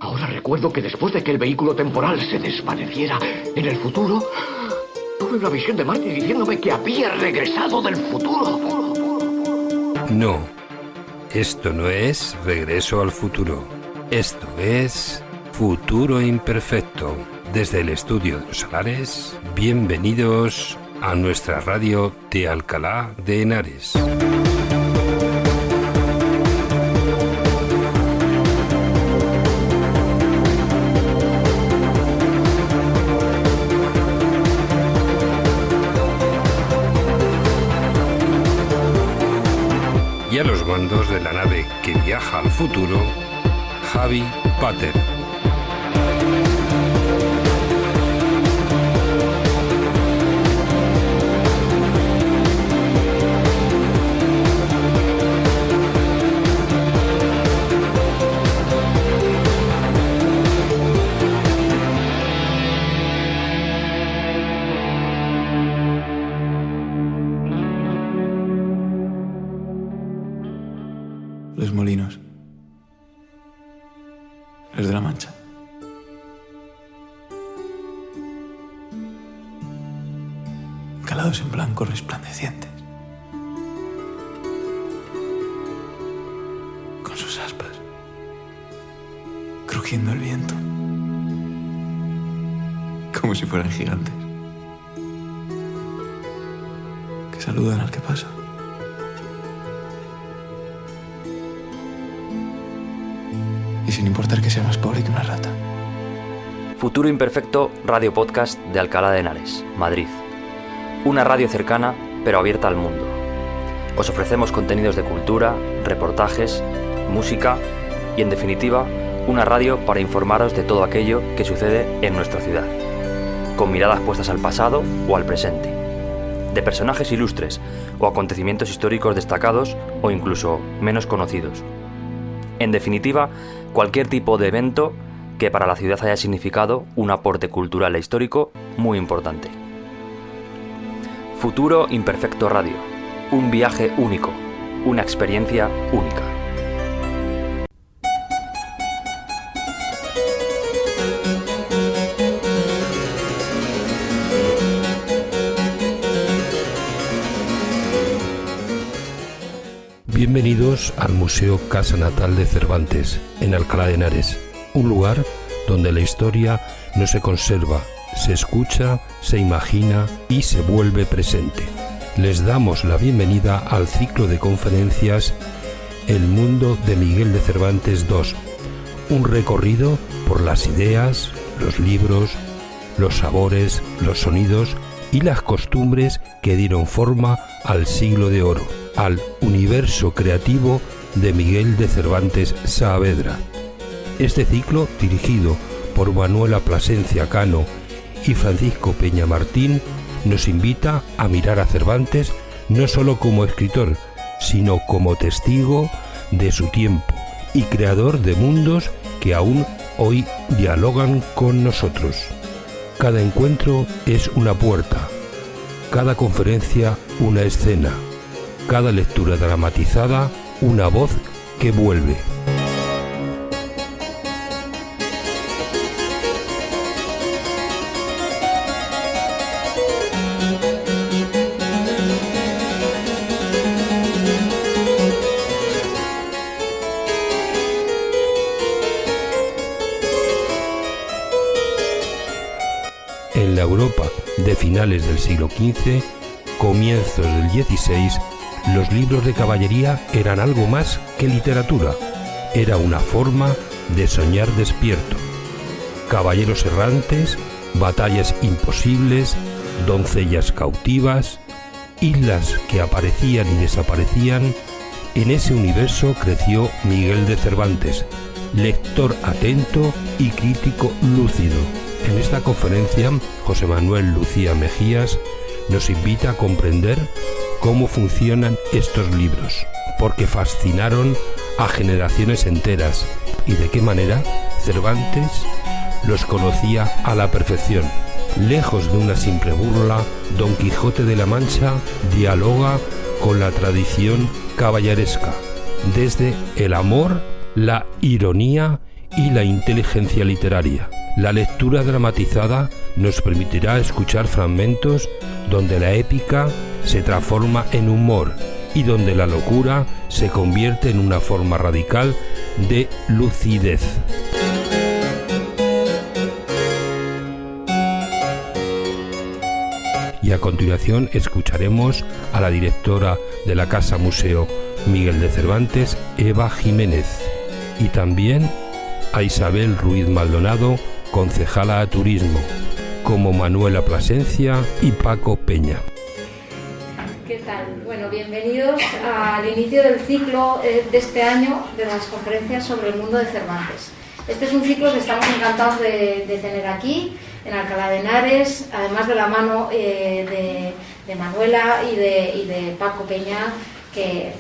Ahora recuerdo que después de que el vehículo temporal se desvaneciera en el futuro, tuve una visión de Marty diciéndome que había regresado del futuro. No, esto no es Regreso al Futuro. Esto es Futuro Imperfecto. Desde el estudio de Los Salares, bienvenidos a nuestra radio de Alcalá de Henares. Y a los mandos de la nave que viaja al futuro, Javi Pater. Los molinos. Los de la Mancha. Calados en blanco resplandecientes. Con sus aspas. Crujiendo el viento. Como si fueran gigantes. Que saludan al que pasa. Y sin importar que sea más pobre que una rata. Futuro Imperfecto, radio podcast de Alcalá de Henares, Madrid. Una radio cercana, pero abierta al mundo. Os ofrecemos contenidos de cultura, reportajes, música y, en definitiva, una radio para informaros de todo aquello que sucede en nuestra ciudad, con miradas puestas al pasado o al presente, de personajes ilustres o acontecimientos históricos destacados o incluso menos conocidos. En definitiva, cualquier tipo de evento que para la ciudad haya significado un aporte cultural e histórico muy importante. Futuro Imperfecto Radio. Un viaje único. Una experiencia única. Bienvenidos al Museo Casa Natal de Cervantes, en Alcalá de Henares, un lugar donde la historia no se conserva, se escucha, se imagina y se vuelve presente. Les damos la bienvenida al ciclo de conferencias El Mundo de Miguel de Cervantes II, un recorrido por las ideas, los libros, los sabores, los sonidos y las costumbres que dieron forma al siglo de oro, al universo creativo de Miguel de Cervantes Saavedra. Este ciclo, dirigido por Manuela Plasencia Cano y Francisco Peña Martín, nos invita a mirar a Cervantes no solo como escritor, sino como testigo de su tiempo y creador de mundos que aún hoy dialogan con nosotros. Cada encuentro es una puerta, cada conferencia una escena, cada lectura dramatizada una voz que vuelve. En la Europa de finales del siglo XV, comienzos del XVI, los libros de caballería eran algo más que literatura. Era una forma de soñar despierto. Caballeros errantes, batallas imposibles, doncellas cautivas, islas que aparecían y desaparecían. En ese universo creció Miguel de Cervantes, lector atento y crítico lúcido. En esta conferencia, José Manuel Lucía Mejías nos invita a comprender cómo funcionan estos libros, porque fascinaron a generaciones enteras y de qué manera Cervantes los conocía a la perfección. Lejos de una simple burla, Don Quijote de la Mancha dialoga con la tradición caballeresca, desde el amor, la ironía y la inteligencia literaria. La lectura dramatizada nos permitirá escuchar fragmentos donde la épica se transforma en humor y donde la locura se convierte en una forma radical de lucidez. Y a continuación escucharemos a la directora de la Casa Museo Miguel de Cervantes, Eva Jiménez, y también a Isabel Ruiz Maldonado, concejala de Turismo, como Manuela Plasencia y Paco Peña. ¿Qué tal? Bueno, bienvenidos al inicio del ciclo de este año de las conferencias sobre el mundo de Cervantes. Este es un ciclo que estamos encantados de tener aquí, en Alcalá de Henares, además de la mano de Manuela y de Paco Peña, que,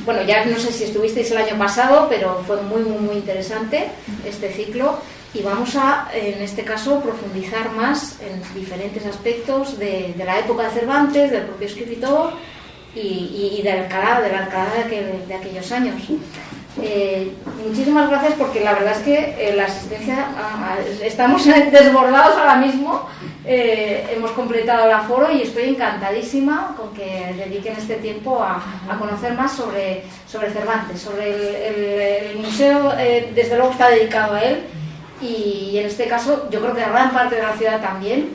bueno, ya no sé si estuvisteis el año pasado, pero fue muy interesante este ciclo. Y vamos a, en este caso, profundizar más en diferentes aspectos de la época de Cervantes, del propio escritor y de Alcalá de aquellos años. Muchísimas gracias, porque la verdad es que la asistencia, estamos desbordados ahora mismo, hemos completado el aforo y estoy encantadísima con que dediquen este tiempo a conocer más sobre Cervantes, el museo. Desde luego está dedicado a él. Y en este caso, yo creo que gran parte de la ciudad también.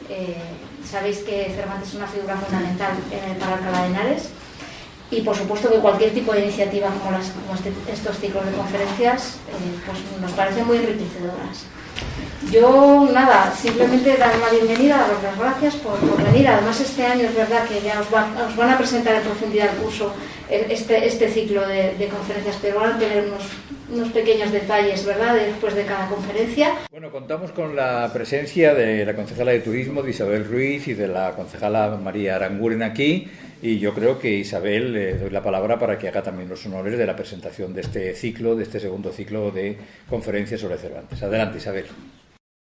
Sabéis que Cervantes es una figura fundamental para Alcalá de Henares. Y por supuesto que cualquier tipo de iniciativa como estos ciclos de conferencias pues nos parecen muy enriquecedoras. Yo, nada, simplemente dar la bienvenida, daros las gracias por venir. Además, este año es verdad que ya os van a presentar en profundidad el curso, este ciclo de conferencias, pero van a tener unos pequeños detalles, ¿verdad?, después de cada conferencia. Bueno, contamos con la presencia de la concejala de Turismo, de Isabel Ruiz, y de la concejala María Aranguren aquí, y yo creo que Isabel, le doy la palabra para que haga también los honores de la presentación de este ciclo, de este segundo ciclo de conferencias sobre Cervantes. Adelante, Isabel.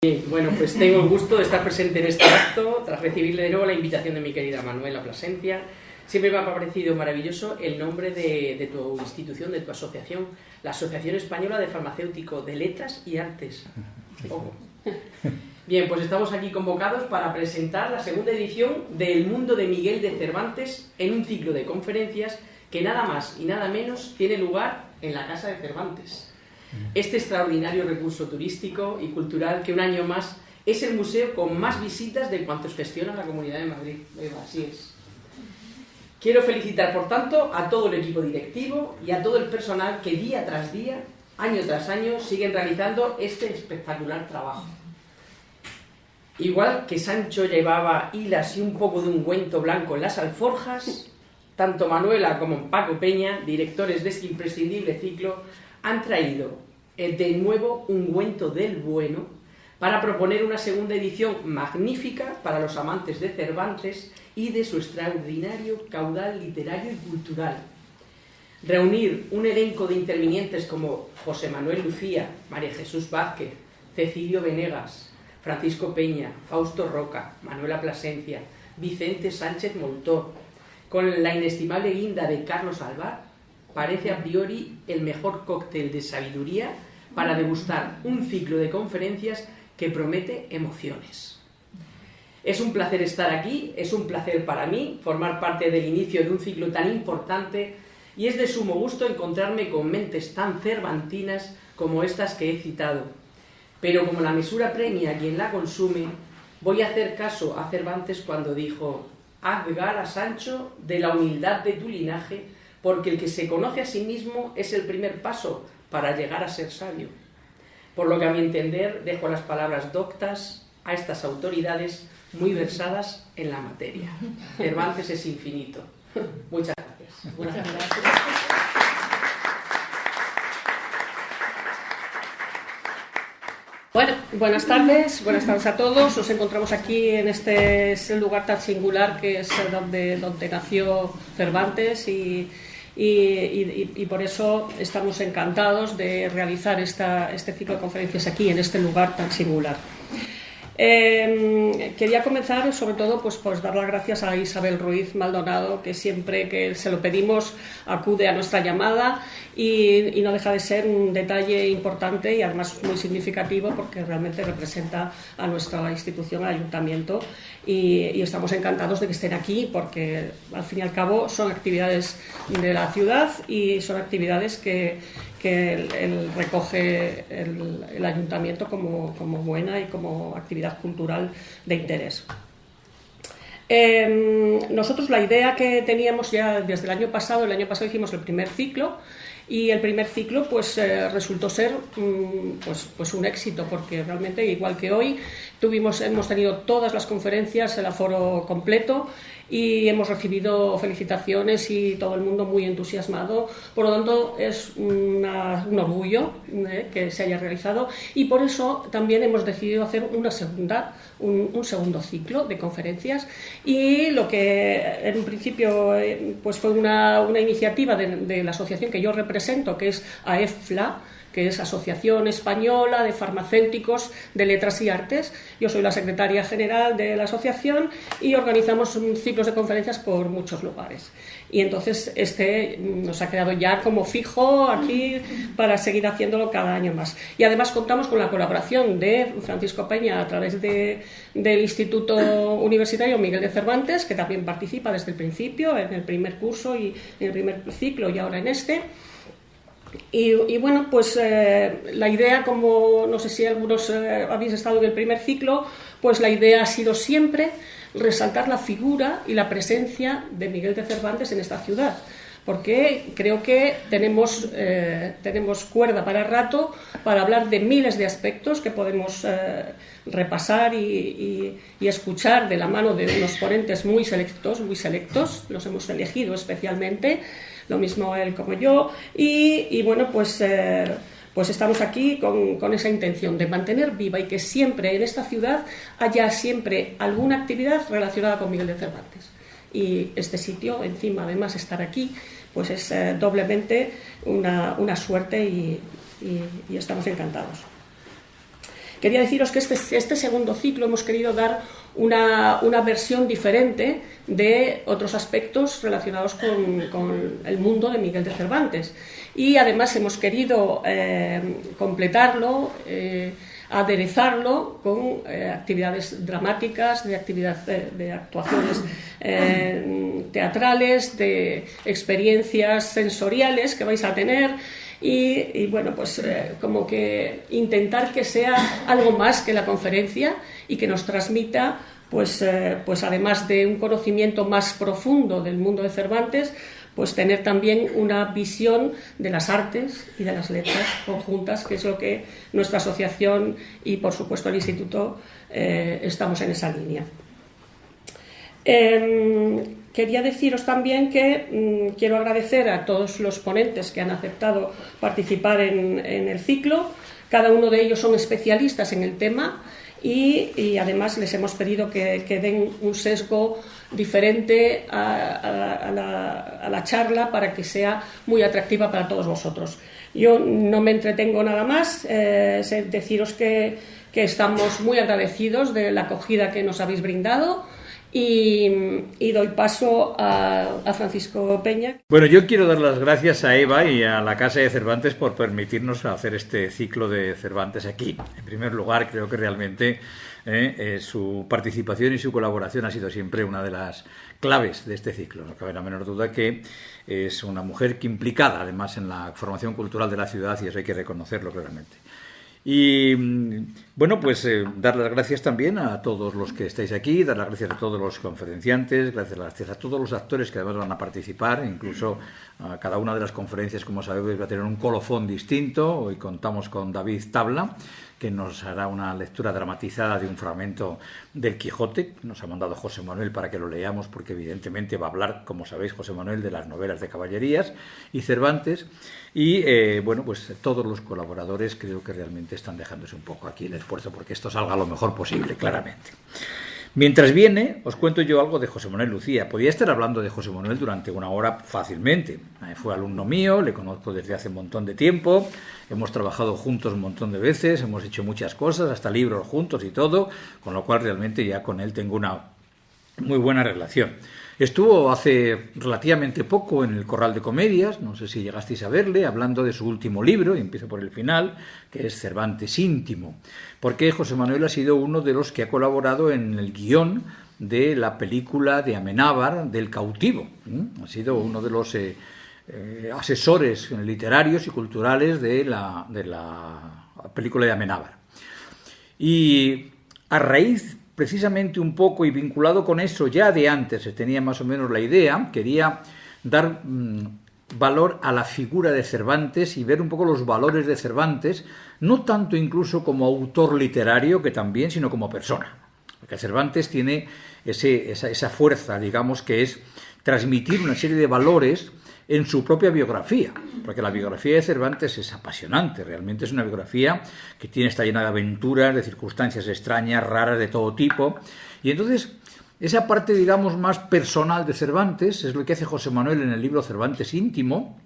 Bien, bueno, pues tengo el gusto de estar presente en este acto, tras recibirle de nuevo la invitación de mi querida Manuela Plasencia. Siempre me ha parecido maravilloso el nombre de tu institución, de tu asociación, la Asociación Española de Farmacéutico de Letras y Artes. Oh. Bien, pues estamos aquí convocados para presentar la segunda edición del Mundo de Miguel de Cervantes en un ciclo de conferencias que nada más y nada menos tiene lugar en la Casa de Cervantes. Este extraordinario recurso turístico y cultural que un año más es el museo con más visitas de cuantos gestiona la Comunidad de Madrid. Así es. Quiero felicitar, por tanto, a todo el equipo directivo y a todo el personal que día tras día, año tras año, siguen realizando este espectacular trabajo. Igual que Sancho llevaba hilas y un poco de ungüento blanco en las alforjas, tanto Manuela como Paco Peña, directores de este imprescindible ciclo, han traído de nuevo ungüento del bueno para proponer una segunda edición magnífica para los amantes de Cervantes y de su extraordinario caudal literario y cultural. Reunir un elenco de intervinientes como José Manuel Lucía, María Jesús Vázquez, Cecilio Venegas, Francisco Peña, Fausto Roca, Manuela Plasencia, Vicente Sánchez Moltó, con la inestimable guinda de Carlos Alvar, parece a priori el mejor cóctel de sabiduría para degustar un ciclo de conferencias que promete emociones. Es un placer estar aquí, es un placer para mí formar parte del inicio de un ciclo tan importante, y es de sumo gusto encontrarme con mentes tan cervantinas como estas que he citado. Pero como la mesura premia a quien la consume, voy a hacer caso a Cervantes cuando dijo: haz gala, Sancho, de la humildad de tu linaje, porque el que se conoce a sí mismo es el primer paso para llegar a ser sabio. Por lo que, a mi entender, dejo las palabras doctas a estas autoridades muy versadas en la materia. Cervantes es infinito. Muchas gracias. Muchas gracias. Bueno, buenas tardes a todos. Nos encontramos aquí en este lugar tan singular que es donde nació Cervantes y por eso estamos encantados de realizar este ciclo de conferencias aquí, en este lugar tan singular. Quería comenzar sobre todo pues dar las gracias a Isabel Ruiz Maldonado, que siempre que se lo pedimos acude a nuestra llamada y no deja de ser un detalle importante y además muy significativo porque realmente representa a nuestra institución, al ayuntamiento, y estamos encantados de que estén aquí porque al fin y al cabo son actividades de la ciudad y son actividades que recoge el ayuntamiento como buena y como actividad cultural de interés. Nosotros la idea que teníamos ya desde el año pasado hicimos el primer ciclo y el primer ciclo pues resultó ser pues un éxito porque realmente igual que hoy hemos tenido todas las conferencias, el aforo completo y hemos recibido felicitaciones y todo el mundo muy entusiasmado. Por lo tanto, es un orgullo que se haya realizado y por eso también hemos decidido hacer un segundo ciclo de conferencias y lo que en un principio pues fue una iniciativa de la asociación que yo represento, que es AEFLA, que es Asociación Española de Farmacéuticos de Letras y Artes. Yo soy la secretaria general de la asociación y organizamos ciclos de conferencias por muchos lugares. Y entonces nos ha quedado ya como fijo aquí para seguir haciéndolo cada año más. Y además contamos con la colaboración de Francisco Peña a través del Instituto Universitario Miguel de Cervantes, que también participa desde el principio, en el primer curso y en el primer ciclo y ahora en este. Y bueno, pues la idea, como no sé si algunos habéis estado en el primer ciclo, pues la idea ha sido siempre resaltar la figura y la presencia de Miguel de Cervantes en esta ciudad, porque creo que tenemos cuerda para rato para hablar de miles de aspectos que podemos repasar y escuchar de la mano de unos ponentes muy selectos, los hemos elegido especialmente, lo mismo él como yo, y bueno, pues estamos aquí con esa intención de mantener viva y que siempre en esta ciudad haya siempre alguna actividad relacionada con Miguel de Cervantes. Y este sitio, encima, además, estar aquí, pues es doblemente una suerte y estamos encantados. Quería deciros que este segundo ciclo hemos querido dar una versión diferente de otros aspectos relacionados con el mundo de Miguel de Cervantes. Y además hemos querido completarlo, aderezarlo con actividades dramáticas, de actuaciones teatrales, de experiencias sensoriales que vais a tener. Y bueno, pues como que intentar que sea algo más que la conferencia y que nos transmita, pues además de un conocimiento más profundo del mundo de Cervantes, pues tener también una visión de las artes y de las letras conjuntas, que es lo que nuestra asociación y por supuesto el instituto estamos en esa línea. Quería deciros también que quiero agradecer a todos los ponentes que han aceptado participar en el ciclo. Cada uno de ellos son especialistas en el tema y además les hemos pedido que den un sesgo diferente a la charla para que sea muy atractiva para todos vosotros. Yo no me entretengo nada más, deciros que estamos muy agradecidos de la acogida que nos habéis brindado. Y doy paso a Francisco Peña. Bueno, yo quiero dar las gracias a Eva y a la Casa de Cervantes por permitirnos hacer este ciclo de Cervantes aquí. En primer lugar, creo que realmente su participación y su colaboración ha sido siempre una de las claves de este ciclo. No cabe la menor duda que es una mujer que implicada además en la formación cultural de la ciudad y eso hay que reconocerlo claramente. Y bueno, pues dar las gracias también a todos los que estáis aquí, dar las gracias a todos los conferenciantes, gracias a todos los actores que además van a participar, incluso a cada una de las conferencias, como sabéis, va a tener un colofón distinto. Hoy contamos con David Tabla, que nos hará una lectura dramatizada de un fragmento del Quijote. Nos ha mandado José Manuel para que lo leamos, porque evidentemente va a hablar, como sabéis, José Manuel, de las novelas de caballerías y Cervantes. Y bueno, pues todos los colaboradores creo que realmente están dejándose un poco aquí el esfuerzo porque esto salga lo mejor posible, claramente. Mientras viene, os cuento yo algo de José Manuel Lucía. Podía estar hablando de José Manuel durante una hora fácilmente. Fue alumno mío, le conozco desde hace un montón de tiempo, hemos trabajado juntos un montón de veces, hemos hecho muchas cosas, hasta libros juntos y todo, con lo cual realmente ya con él tengo una muy buena relación. Estuvo hace relativamente poco en el Corral de Comedias, no sé si llegasteis a verle, hablando de su último libro, y empiezo por el final, que es Cervantes íntimo, porque José Manuel ha sido uno de los que ha colaborado en el guión de la película de Amenábar del cautivo. Ha sido uno de los asesores literarios y culturales de la película de Amenábar. Y a raíz precisamente un poco y vinculado con eso, ya de antes se tenía más o menos la idea, quería dar valor a la figura de Cervantes y ver un poco los valores de Cervantes, no tanto incluso como autor literario, que también, sino como persona. Porque Cervantes tiene esa fuerza, digamos, que es transmitir una serie de valores en su propia biografía, porque la biografía de Cervantes es apasionante, realmente es una biografía que está llena de aventuras, de circunstancias extrañas, raras, de todo tipo, y entonces esa parte, digamos, más personal de Cervantes es lo que hace José Manuel en el libro Cervantes íntimo,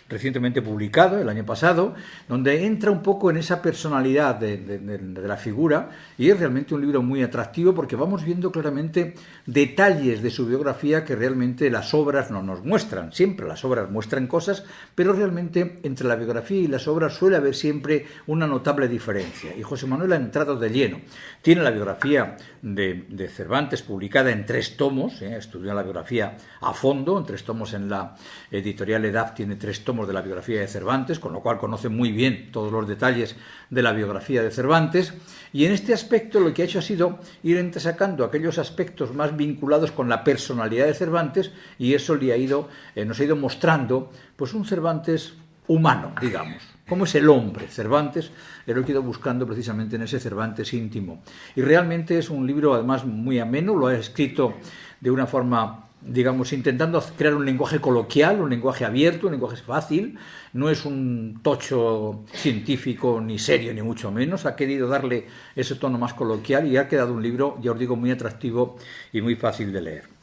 recientemente publicado, el año pasado, donde entra un poco en esa personalidad de la figura, y es realmente un libro muy atractivo porque vamos viendo claramente detalles de su biografía que realmente las obras no nos muestran. Siempre las obras muestran cosas, pero realmente entre la biografía y las obras suele haber siempre una notable diferencia, y José Manuel ha entrado de lleno. Tiene la biografía de Cervantes publicada en 3 tomos, estudió la biografía a fondo, en 3 tomos en la editorial EDAF, tiene 3 tomos de la biografía de Cervantes, con lo cual conoce muy bien todos los detalles de la biografía de Cervantes, y en este aspecto lo que ha hecho ha sido ir entresacando aquellos aspectos más vinculados con la personalidad de Cervantes, y eso nos ha ido mostrando pues un Cervantes humano, digamos. ¿Cómo es el hombre? Cervantes, lo he ido buscando precisamente en ese Cervantes íntimo. Y realmente es un libro además muy ameno, lo ha escrito de una forma, digamos, intentando crear un lenguaje coloquial, un lenguaje abierto, un lenguaje fácil. No es un tocho científico ni serio, ni mucho menos. Ha querido darle ese tono más coloquial y ha quedado un libro, ya os digo, muy atractivo y muy fácil de leer.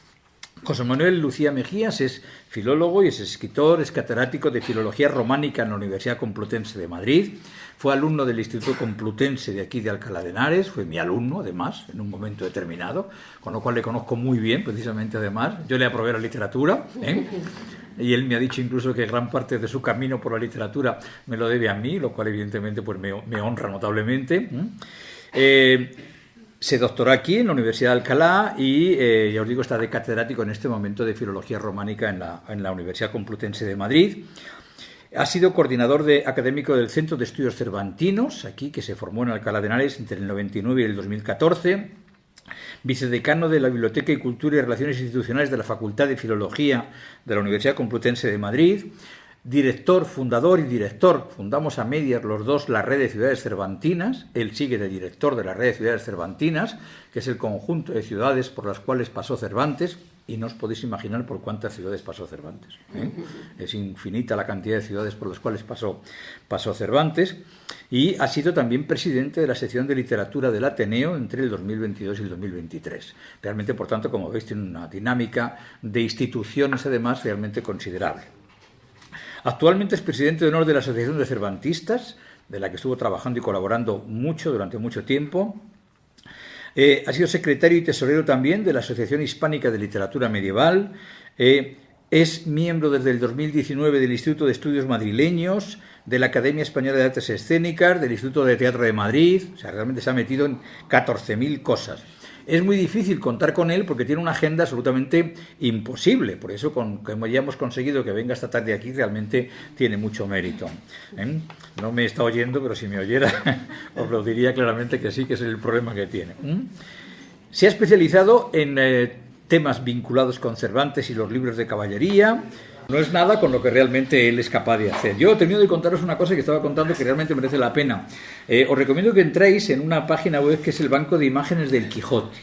José Manuel Lucía Mejías es filólogo y es escritor, es catedrático de Filología Románica en la Universidad Complutense de Madrid. Fue alumno del Instituto Complutense de aquí de Alcalá de Henares, fue mi alumno además, en un momento determinado, con lo cual le conozco muy bien, precisamente además. Yo le aprobé la literatura, y él me ha dicho incluso que gran parte de su camino por la literatura me lo debe a mí, lo cual evidentemente pues me honra notablemente. Se doctoró aquí en la Universidad de Alcalá y, ya os digo, está de catedrático en este momento de Filología Románica en la Universidad Complutense de Madrid. Ha sido coordinador académico del Centro de Estudios Cervantinos, aquí, que se formó en Alcalá de Henares entre el 99 y el 2014. Vicedecano de la Biblioteca y Cultura y Relaciones Institucionales de la Facultad de Filología de la Universidad Complutense de Madrid. Director, fundador y director, fundamos a medias los dos la Red de Ciudades Cervantinas. Él sigue de director de la Red de Ciudades Cervantinas, que es el conjunto de ciudades por las cuales pasó Cervantes, y no os podéis imaginar por cuántas ciudades pasó Cervantes. Es infinita la cantidad de ciudades por las cuales pasó Cervantes, y ha sido también presidente de la sección de literatura del Ateneo entre el 2022 y el 2023. Realmente, por tanto, como veis, tiene una dinámica de instituciones además realmente considerable. Actualmente es presidente de honor de la Asociación de Cervantistas, de la que estuvo trabajando y colaborando durante mucho tiempo. Ha sido secretario y tesorero también de la Asociación Hispánica de Literatura Medieval. Es miembro desde el 2019 del Instituto de Estudios Madrileños, de la Academia Española de Artes Escénicas, del Instituto de Teatro de Madrid. O sea, realmente se ha metido en 14.000 cosas. Es muy difícil contar con él porque tiene una agenda absolutamente imposible. Por eso, como ya hemos conseguido que venga esta tarde aquí, realmente tiene mucho mérito. No me está oyendo, pero si me oyera, os lo diría claramente que sí, que ese es el problema que tiene. Se ha especializado en temas vinculados con Cervantes y los libros de caballería. No es nada con lo que realmente él es capaz de hacer. Yo termino de contaros una cosa que estaba contando que realmente merece la pena. Os recomiendo que entréis en una página web que es el Banco de Imágenes del Quijote.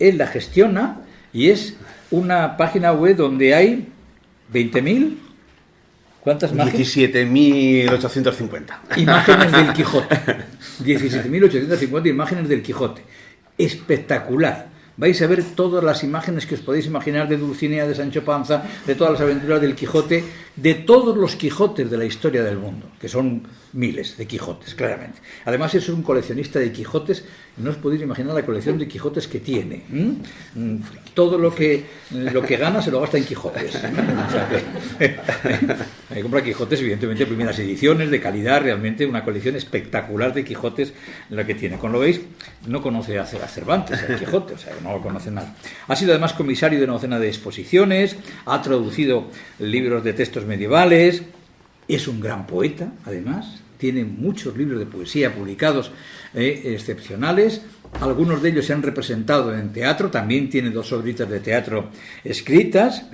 Él la gestiona y es una página web donde hay 20.000... ¿Cuántas imágenes? 17.850. Imágenes del Quijote. 17.850 imágenes del Quijote. espectacular. Vais a ver todas las imágenes que os podéis imaginar de Dulcinea, de Sancho Panza, de todas las aventuras del Quijote, de todos los Quijotes de la historia del mundo, que son miles de Quijotes, claramente. Además, es un coleccionista de Quijotes, no os podéis imaginar la colección de Quijotes que tiene. Todo lo que gana se lo gasta en Quijotes. O sea que compra Quijotes, evidentemente, primeras ediciones, de calidad, realmente una colección espectacular de Quijotes la que tiene. Como lo veis, no conoce a Cervantes, el Quijote, o sea, no lo conoce nada. Ha sido además comisario de una docena de exposiciones, ha traducido libros de textos medievales, es un gran poeta, además, tiene muchos libros de poesía publicados excepcionales, algunos de ellos se han representado en teatro, también tiene 2 obras de teatro escritas,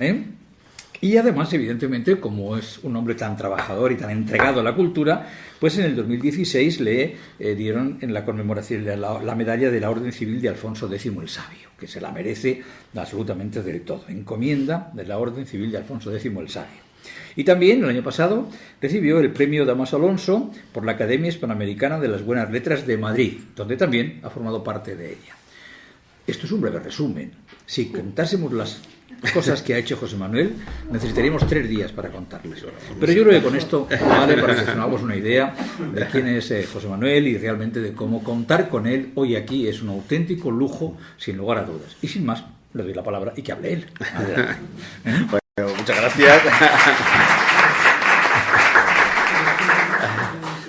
y además, evidentemente, como es un hombre tan trabajador y tan entregado a la cultura, pues en el 2016 le dieron en la conmemoración la medalla de la Orden Civil de Alfonso X el Sabio, que se la merece absolutamente del todo. Encomienda de la Orden Civil de Alfonso X el Sabio. Y también el año pasado recibió el premio Damaso Alonso por la Academia Hispanoamericana de las Buenas Letras de Madrid, donde también ha formado parte de ella. Esto es un breve resumen. Si contásemos las cosas que ha hecho José Manuel, necesitaríamos 3 días para contarles. Pero yo creo que con esto vale para que nos hagamos una idea de quién es José Manuel y realmente de cómo contar con él hoy aquí es un auténtico lujo, sin lugar a dudas. Y sin más, le doy la palabra y que hable él. Adelante. Bueno, muchas gracias.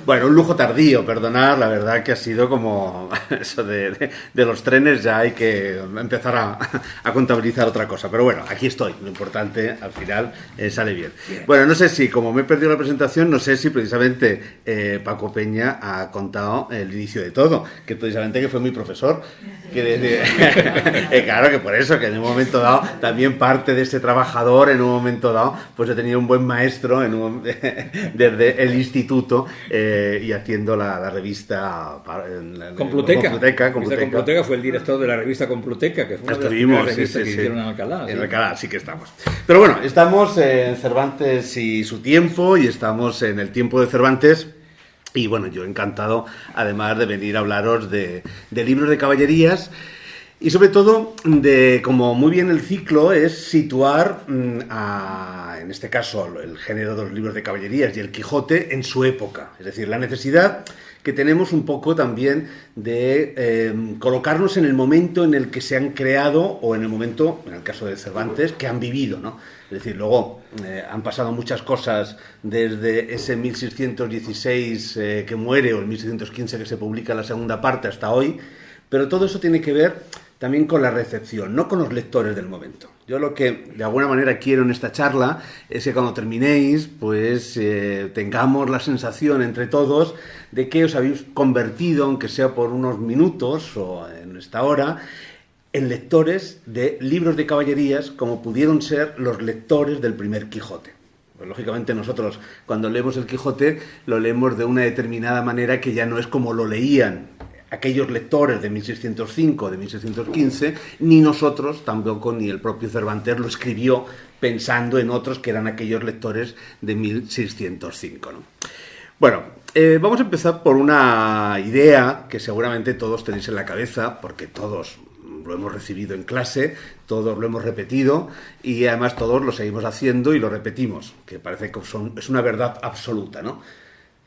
Bueno, un lujo tardío, perdonad, la verdad que ha sido como eso de los trenes, ya hay que empezar a contabilizar otra cosa. Pero bueno, aquí estoy, lo importante al final sale bien. Bueno, no sé si, como me he perdido la presentación, no sé si precisamente Paco Peña ha contado el inicio de todo, que precisamente que fue mi profesor. Claro que por eso, que en un momento dado, también parte de ese trabajador, en un momento dado, pues he tenido un buen maestro desde el instituto, y haciendo la revista Compluteca. Compluteca fue el director de la revista Compluteca, que fue una de las primeras revistas que hicieron en Alcalá. En Alcalá, sí que estamos. Pero bueno, estamos en Cervantes y su tiempo, y estamos en el tiempo de Cervantes. Y bueno, yo encantado, además de venir a hablaros de libros de caballerías. Y sobre todo, como muy bien el ciclo es situar, en este caso, el género de los libros de caballerías y el Quijote en su época. Es decir, la necesidad que tenemos un poco también de colocarnos en el momento en el que se han creado, o en el momento, en el caso de Cervantes, que han vivido, ¿no? Es decir, luego han pasado muchas cosas desde ese 1616 que muere, o el 1615 que se publica la segunda parte, hasta hoy, pero todo eso tiene que ver también con la recepción, no con los lectores del momento. Yo lo que de alguna manera quiero en esta charla es que cuando terminéis, pues tengamos la sensación entre todos de que os habéis convertido, aunque sea por unos minutos o en esta hora, en lectores de libros de caballerías como pudieron ser los lectores del primer Quijote. Pues, lógicamente nosotros cuando leemos el Quijote lo leemos de una determinada manera que ya no es como lo leían aquellos lectores de 1605, de 1615, ni nosotros tampoco, ni el propio Cervantes lo escribió pensando en otros que eran aquellos lectores de 1605, ¿no? Bueno, vamos a empezar por una idea que seguramente todos tenéis en la cabeza, porque todos lo hemos recibido en clase, todos lo hemos repetido y además todos lo seguimos haciendo y lo repetimos, que parece que es una verdad absoluta, ¿no?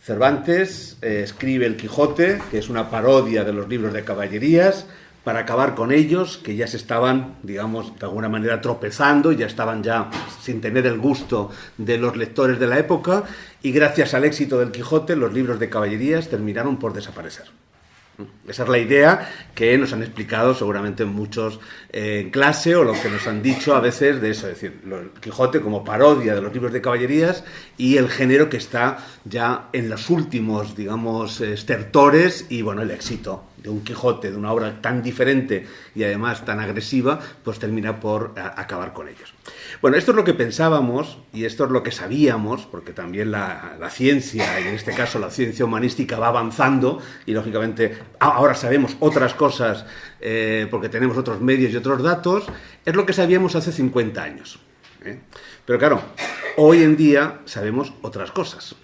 Cervantes escribe el Quijote, que es una parodia de los libros de caballerías, para acabar con ellos, que ya se estaban, digamos, de alguna manera tropezando, ya estaban ya sin tener el gusto de los lectores de la época, y gracias al éxito del Quijote, los libros de caballerías terminaron por desaparecer. Esa es la idea que nos han explicado seguramente muchos en clase, o lo que nos han dicho a veces de eso, es decir, el Quijote como parodia de los libros de caballerías y el género que está ya en los últimos, digamos, estertores, y bueno, el éxito de un Quijote, de una obra tan diferente y además tan agresiva, pues termina por acabar con ellos. Bueno, esto es lo que pensábamos y esto es lo que sabíamos, porque también la ciencia, y en este caso la ciencia humanística, va avanzando y lógicamente ahora sabemos otras cosas porque tenemos otros medios y otros datos, es lo que sabíamos hace 50 años. Pero claro, hoy en día sabemos otras cosas.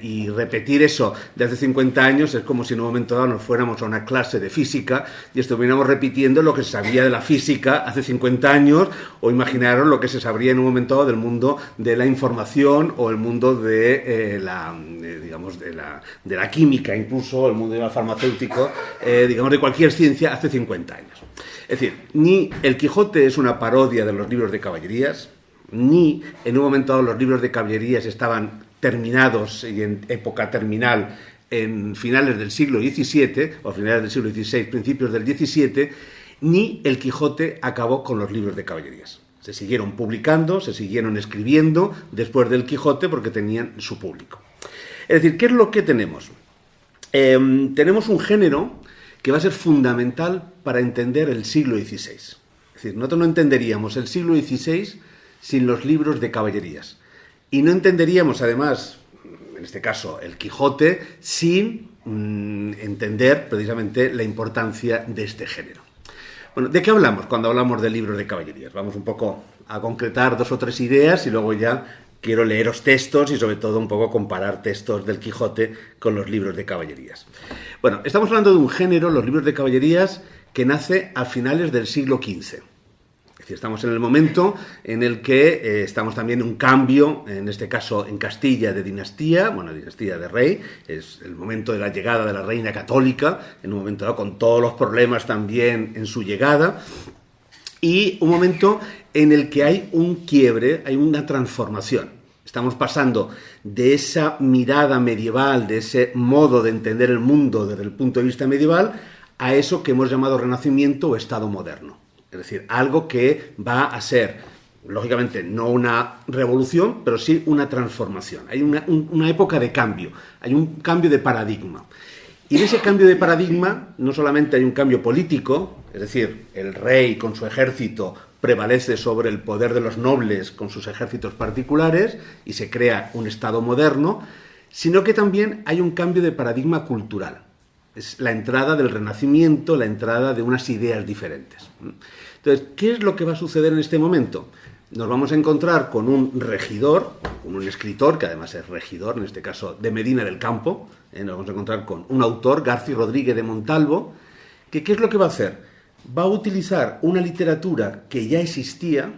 Y repetir eso de hace 50 años es como si en un momento dado nos fuéramos a una clase de física y estuviéramos repitiendo lo que se sabía de la física hace 50 años, o imaginaros lo que se sabría en un momento dado del mundo de la información o el mundo de la química, incluso el mundo farmacéutico, digamos de cualquier ciencia hace 50 años. Es decir, ni El Quijote es una parodia de los libros de caballerías, ni en un momento dado los libros de caballerías estaban terminados y en época terminal en finales del siglo XVII, o finales del siglo XVI, principios del XVII, ni El Quijote acabó con los libros de caballerías. Se siguieron publicando, se siguieron escribiendo después del Quijote porque tenían su público. Es decir, ¿qué es lo que tenemos? Tenemos un género que va a ser fundamental para entender el siglo XVI. Es decir, nosotros no entenderíamos el siglo XVI sin los libros de caballerías. Y no entenderíamos, además, en este caso, El Quijote, sin entender precisamente la importancia de este género. Bueno, ¿de qué hablamos cuando hablamos de libros de caballerías? Vamos un poco a concretar 2 o 3 ideas y luego ya quiero leeros textos y sobre todo un poco comparar textos del Quijote con los libros de caballerías. Bueno, estamos hablando de un género, los libros de caballerías, que nace a finales del siglo XV. Es decir, estamos en el momento en el que estamos también en un cambio, en este caso en Castilla, de dinastía de rey. Es el momento de la llegada de la reina católica, en un momento dado con todos los problemas también en su llegada, y un momento en el que hay un quiebre, hay una transformación. Estamos pasando de esa mirada medieval, de ese modo de entender el mundo desde el punto de vista medieval, a eso que hemos llamado Renacimiento o Estado moderno. Es decir, algo que va a ser, lógicamente, no una revolución, pero sí una transformación. Hay una época de cambio, hay un cambio de paradigma. Y en ese cambio de paradigma no solamente hay un cambio político, es decir, el rey con su ejército prevalece sobre el poder de los nobles con sus ejércitos particulares y se crea un Estado moderno, sino que también hay un cambio de paradigma cultural. Es la entrada del Renacimiento, la entrada de unas ideas diferentes. Entonces, ¿qué es lo que va a suceder en este momento? Nos vamos a encontrar con un regidor, con un escritor, que además es regidor, en este caso de Medina del Campo. Nos vamos a encontrar con un autor, Garci Rodríguez de Montalvo, que ¿qué es lo que va a hacer? Va a utilizar una literatura que ya existía,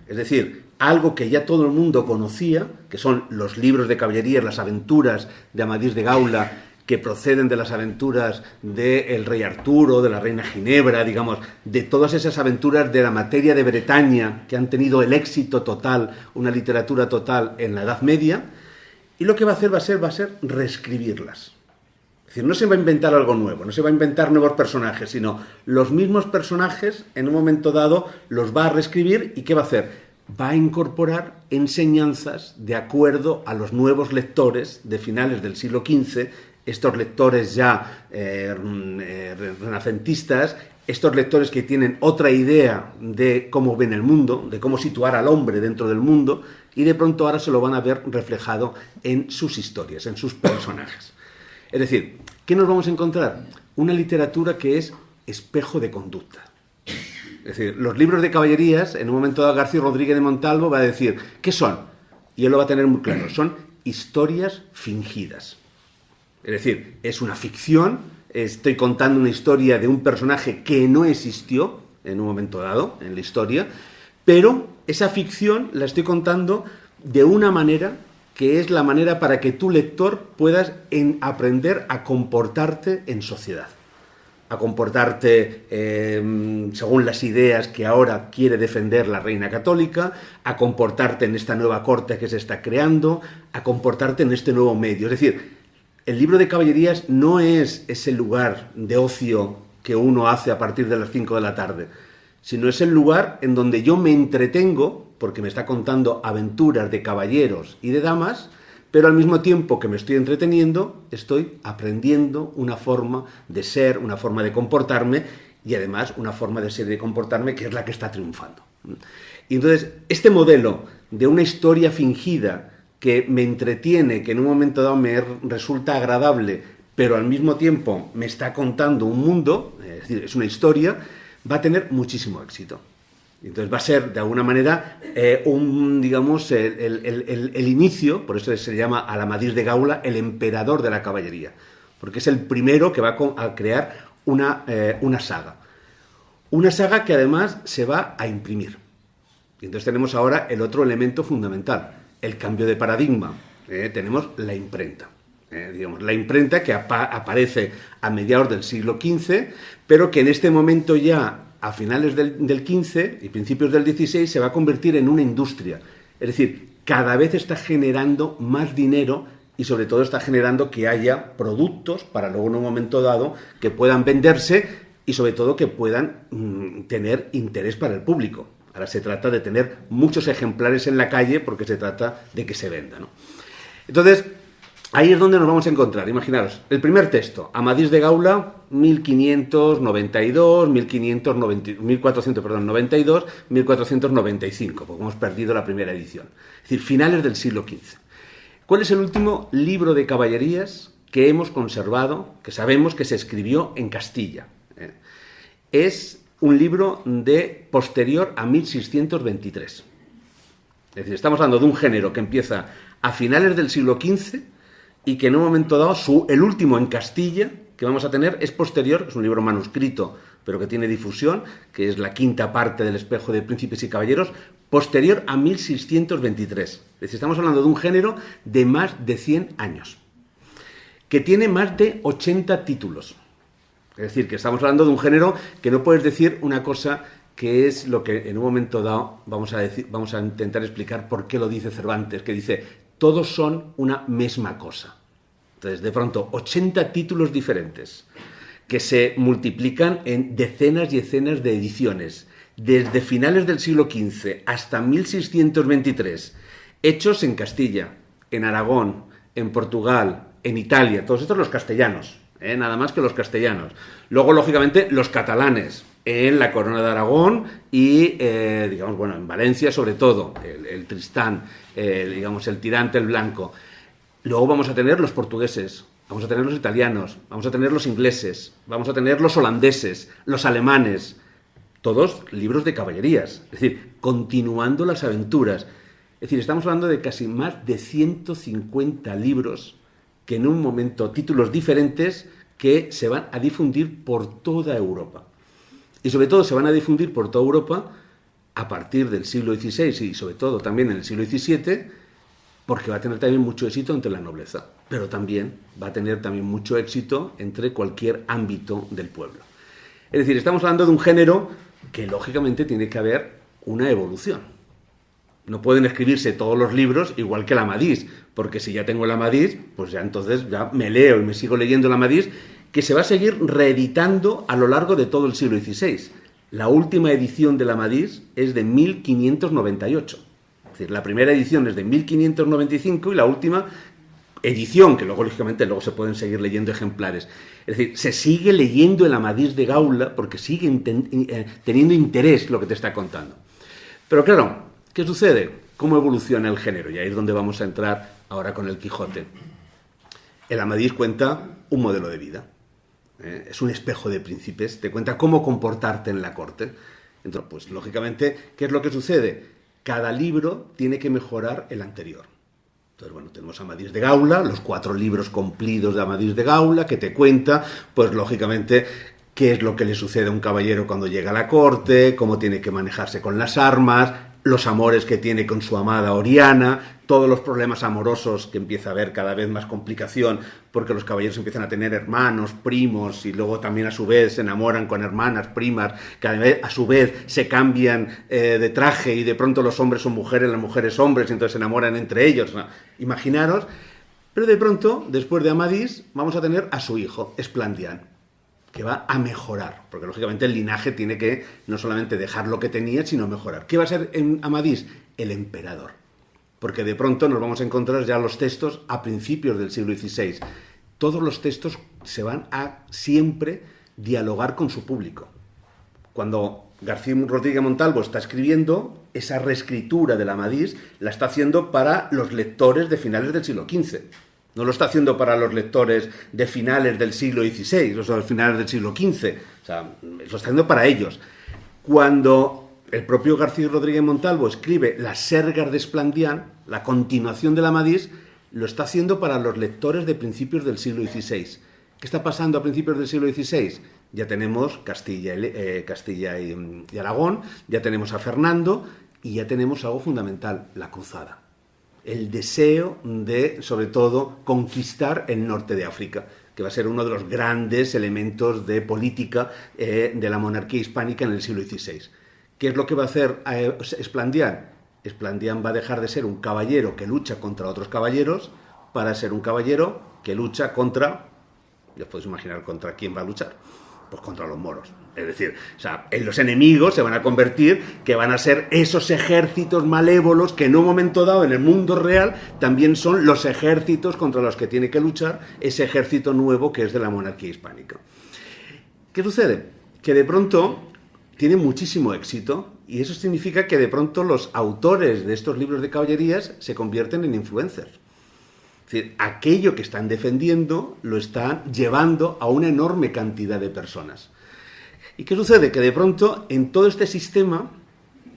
es decir, algo que ya todo el mundo conocía, que son los libros de caballerías, las aventuras de Amadís de Gaula, que proceden de las aventuras del rey Arturo, de la reina Ginebra, digamos, de todas esas aventuras de la materia de Bretaña que han tenido el éxito total, una literatura total en la Edad Media, y lo que va a hacer va a ser reescribirlas. Es decir, no se va a inventar algo nuevo, no se va a inventar nuevos personajes, sino los mismos personajes en un momento dado los va a reescribir. ¿Y qué va a hacer? Va a incorporar enseñanzas de acuerdo a los nuevos lectores de finales del siglo XV, estos lectores ya renacentistas, estos lectores que tienen otra idea de cómo ven el mundo, de cómo situar al hombre dentro del mundo, y de pronto ahora se lo van a ver reflejado en sus historias, en sus personajes. Es decir, ¿qué nos vamos a encontrar? Una literatura que es espejo de conducta. Es decir, los libros de caballerías, en un momento dado García Rodríguez de Montalvo va a decir, ¿qué son? Y él lo va a tener muy claro, son historias fingidas. Es decir, es una ficción, estoy contando una historia de un personaje que no existió en un momento dado en la historia, pero esa ficción la estoy contando de una manera que es la manera para que tu lector puedas aprender a comportarte en sociedad, a comportarte según las ideas que ahora quiere defender la reina católica, a comportarte en esta nueva corte que se está creando, a comportarte en este nuevo medio. Es decir, el libro de caballerías no es ese lugar de ocio que uno hace a partir de las 5 de la tarde, sino es el lugar en donde yo me entretengo, porque me está contando aventuras de caballeros y de damas, pero al mismo tiempo que me estoy entreteniendo, estoy aprendiendo una forma de ser, una forma de comportarme, y además una forma de ser y de comportarme que es la que está triunfando. Y entonces, este modelo de una historia fingida que me entretiene, que en un momento dado me resulta agradable, pero al mismo tiempo me está contando un mundo, es decir, es una historia, va a tener muchísimo éxito. Y entonces va a ser, de alguna manera, digamos, el inicio, por eso se llama al Amadís de Gaula el emperador de la caballería, porque es el primero que va a crear una saga. Una saga que además se va a imprimir. Y entonces tenemos ahora el otro elemento fundamental, el cambio de paradigma. Tenemos la imprenta. Digamos, la imprenta que aparece a mediados del siglo XV, pero que en este momento ya, a finales del XV y principios del XVI, se va a convertir en una industria. Es decir, cada vez está generando más dinero y sobre todo está generando que haya productos para luego en un momento dado que puedan venderse y sobre todo que puedan tener interés para el público. Ahora se trata de tener muchos ejemplares en la calle porque se trata de que se venda, ¿no? Entonces, ahí es donde nos vamos a encontrar. Imaginaros, el primer texto, Amadís de Gaula, 1492, 1495, porque hemos perdido la primera edición. Es decir, finales del siglo XV. ¿Cuál es el último libro de caballerías que hemos conservado, que sabemos que se escribió en Castilla? Es un libro posterior a 1623. Es decir, estamos hablando de un género que empieza a finales del siglo XV y que en un momento dado, el último en Castilla que vamos a tener es posterior, es un libro manuscrito, pero que tiene difusión, que es la quinta parte del Espejo de Príncipes y Caballeros, posterior a 1623. Es decir, estamos hablando de un género de más de 100 años, que tiene más de 80 títulos. Es decir, que estamos hablando de un género que no puedes decir una cosa que es lo que en un momento dado vamos a intentar explicar por qué lo dice Cervantes, que dice, todos son una misma cosa. Entonces, de pronto, 80 títulos diferentes que se multiplican en decenas y decenas de ediciones, desde finales del siglo XV hasta 1623, hechos en Castilla, en Aragón, en Portugal, en Italia, todos estos los castellanos, nada más que los castellanos. Luego, lógicamente, los catalanes, en la Corona de Aragón y, digamos, bueno, en Valencia sobre todo, el Tristán, digamos, el Tirante, el Blanco. Luego vamos a tener los portugueses, vamos a tener los italianos, vamos a tener los ingleses, vamos a tener los holandeses, los alemanes, todos libros de caballerías, es decir, continuando las aventuras. Es decir, estamos hablando de casi más de 150 libros que en un momento, títulos diferentes que se van a difundir por toda Europa. Y sobre todo se van a difundir por toda Europa a partir del siglo XVI y sobre todo también en el siglo XVII, porque va a tener también mucho éxito entre la nobleza, pero también va a tener también mucho éxito entre cualquier ámbito del pueblo. Es decir, estamos hablando de un género que lógicamente tiene que haber una evolución. No pueden escribirse todos los libros igual que el Amadís, porque si ya tengo el Amadís, pues ya entonces ya me leo y me sigo leyendo el Amadís, que se va a seguir reeditando a lo largo de todo el siglo XVI. La última edición del Amadís es de 1598. Es decir, la primera edición es de 1595 y la última edición, que luego lógicamente luego se pueden seguir leyendo ejemplares. Es decir, se sigue leyendo el Amadís de Gaula porque sigue teniendo interés lo que te está contando. Pero claro, ¿qué sucede? ¿Cómo evoluciona el género? Y ahí es donde vamos a entrar ahora con el Quijote. El Amadís cuenta un modelo de vida. Es un espejo de príncipes, te cuenta cómo comportarte en la corte. Entonces, pues lógicamente, ¿qué es lo que sucede? Cada libro tiene que mejorar el anterior. Entonces, bueno, tenemos Amadís de Gaula, los 4 libros cumplidos de Amadís de Gaula, que te cuenta, pues lógicamente, qué es lo que le sucede a un caballero cuando llega a la corte, cómo tiene que manejarse con las armas, los amores que tiene con su amada Oriana, todos los problemas amorosos que empieza a haber cada vez más complicación, porque los caballeros empiezan a tener hermanos, primos, y luego también a su vez se enamoran con hermanas, primas, que a su vez se cambian de traje y de pronto los hombres son mujeres, las mujeres hombres, y entonces se enamoran entre ellos. ¿No? Imaginaros, pero de pronto, después de Amadís, vamos a tener a su hijo, Esplandián, que va a mejorar, porque lógicamente el linaje tiene que no solamente dejar lo que tenía, sino mejorar. ¿Qué va a ser en Amadís? El emperador. Porque de pronto nos vamos a encontrar ya los textos a principios del siglo XVI. Todos los textos se van a siempre dialogar con su público. Cuando García Rodríguez Montalvo está escribiendo, esa reescritura del Amadís la está haciendo para los lectores de finales del siglo XV. No lo está haciendo para los lectores de finales del siglo XVI, o sea, de finales del siglo XV. O sea, lo está haciendo para ellos. Cuando el propio García Rodríguez Montalvo escribe Las Sergas de Esplandián, la continuación del Amadís, lo está haciendo para los lectores de principios del siglo XVI. ¿Qué está pasando a principios del siglo XVI? Ya tenemos Castilla y Aragón, ya tenemos a Fernando y ya tenemos algo fundamental, la cruzada. El deseo de, sobre todo, conquistar el norte de África, que va a ser uno de los grandes elementos de política de la monarquía hispánica en el siglo XVI. ¿Qué es lo que va a hacer Esplandián? Esplandián va a dejar de ser un caballero que lucha contra otros caballeros para ser un caballero que lucha contra... Ya os podéis imaginar contra quién va a luchar. Pues contra los moros. Es decir, o sea, los enemigos se van a convertir, que van a ser esos ejércitos malévolos que en un momento dado en el mundo real también son los ejércitos contra los que tiene que luchar ese ejército nuevo que es de la monarquía hispánica. ¿Qué sucede? Que de pronto tiene muchísimo éxito y eso significa que de pronto los autores de estos libros de caballerías se convierten en influencers. Es decir, aquello que están defendiendo lo están llevando a una enorme cantidad de personas. ¿Y qué sucede? Que de pronto en todo este sistema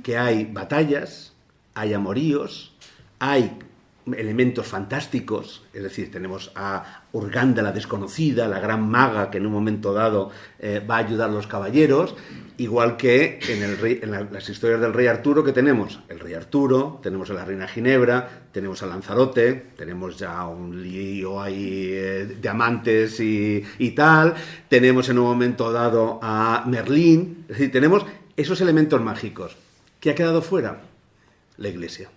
que hay batallas, hay amoríos, hay elementos fantásticos, es decir, tenemos a Urganda la desconocida, la gran maga que en un momento dado va a ayudar a los caballeros, igual que en las historias del rey Arturo, que tenemos el rey Arturo, tenemos a la reina Ginebra, tenemos a Lanzarote, tenemos ya un lío ahí de amantes y tal, tenemos en un momento dado a Merlín, es decir, tenemos esos elementos mágicos. ¿Qué ha quedado fuera? La Iglesia.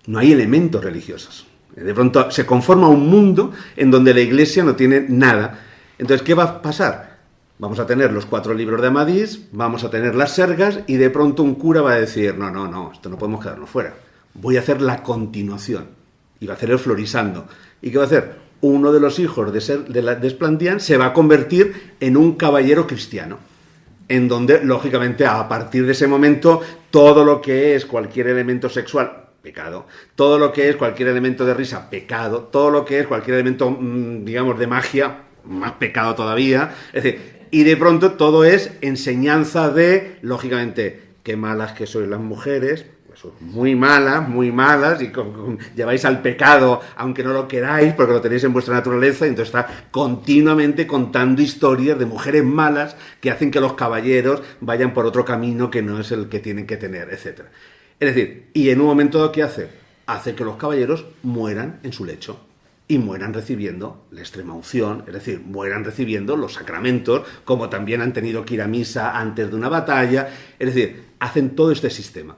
No hay elementos religiosos. De pronto se conforma un mundo en donde la Iglesia no tiene nada. Entonces, ¿qué va a pasar? Vamos a tener los 4 libros de Amadís, vamos a tener las sergas y de pronto un cura va a decir, no, esto no podemos quedarnos fuera. Voy a hacer la continuación. Y va a hacer el Florisando. ¿Y qué va a hacer? Uno de los hijos de Esplandián se va a convertir en un caballero cristiano. En donde, lógicamente, a partir de ese momento, todo lo que es cualquier elemento sexual, pecado. Todo lo que es cualquier elemento de risa, pecado. Todo lo que es cualquier elemento, digamos, de magia, más pecado todavía. Es decir, y de pronto todo es enseñanza de, lógicamente, qué malas que sois las mujeres, pues sois muy malas, y lleváis al pecado, aunque no lo queráis, porque lo tenéis en vuestra naturaleza, y entonces está continuamente contando historias de mujeres malas que hacen que los caballeros vayan por otro camino que no es el que tienen que tener, etcétera. Es decir, y en un momento dado, ¿qué hace? Hace que los caballeros mueran en su lecho y mueran recibiendo la extrema unción, es decir, mueran recibiendo los sacramentos, como también han tenido que ir a misa antes de una batalla, es decir, hacen todo este sistema.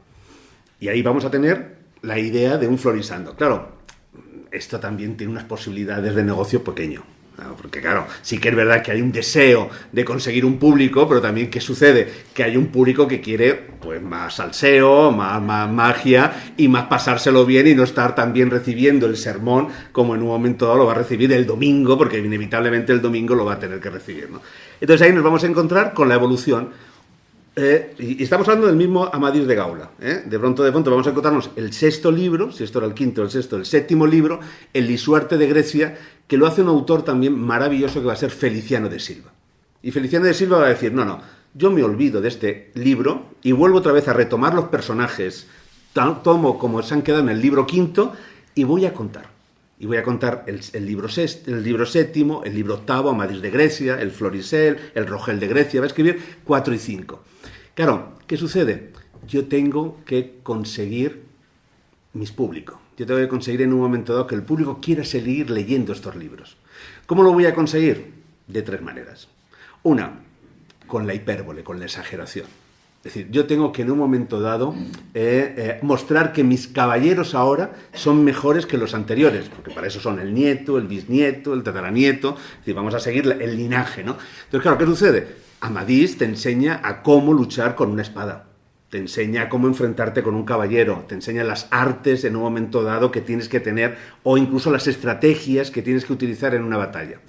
Y ahí vamos a tener la idea de un Florisando. Claro, esto también tiene unas posibilidades de negocio pequeño. Porque claro, sí que es verdad que hay un deseo de conseguir un público, pero también ¿qué sucede? Que hay un público que quiere pues más salseo, más magia y más pasárselo bien y no estar también recibiendo el sermón como en un momento dado lo va a recibir el domingo, porque inevitablemente el domingo lo va a tener que recibir, ¿no? Entonces ahí nos vamos a encontrar con la evolución. Y estamos hablando del mismo Amadís de Gaula. De pronto vamos a encontrarnos el 6º libro, si esto era el 5º, el 6º, el 7º libro, el Lisuarte de Grecia, que lo hace un autor también maravilloso que va a ser Feliciano de Silva. Y Feliciano de Silva va a decir, no, yo me olvido de este libro y vuelvo otra vez a retomar los personajes como se han quedado en el libro 5 y voy a contar. Y voy a contar el libro 7, el libro 8, Amadís de Grecia, el Florisel, el Rogel de Grecia, va a escribir 4 y 5. Claro, ¿qué sucede? Yo tengo que conseguir mis públicos. Yo tengo que conseguir en un momento dado que el público quiera seguir leyendo estos libros. ¿Cómo lo voy a conseguir? De 3 maneras. Una, con la hipérbole, con la exageración. Es decir, yo tengo que en un momento dado mostrar que mis caballeros ahora son mejores que los anteriores, porque para eso son el nieto, el bisnieto, el tataranieto, es decir, vamos a seguir el linaje, ¿no? Entonces, claro, ¿qué sucede? Amadís te enseña a cómo luchar con una espada, te enseña a cómo enfrentarte con un caballero, te enseña las artes en un momento dado que tienes que tener, o incluso las estrategias que tienes que utilizar en una batalla.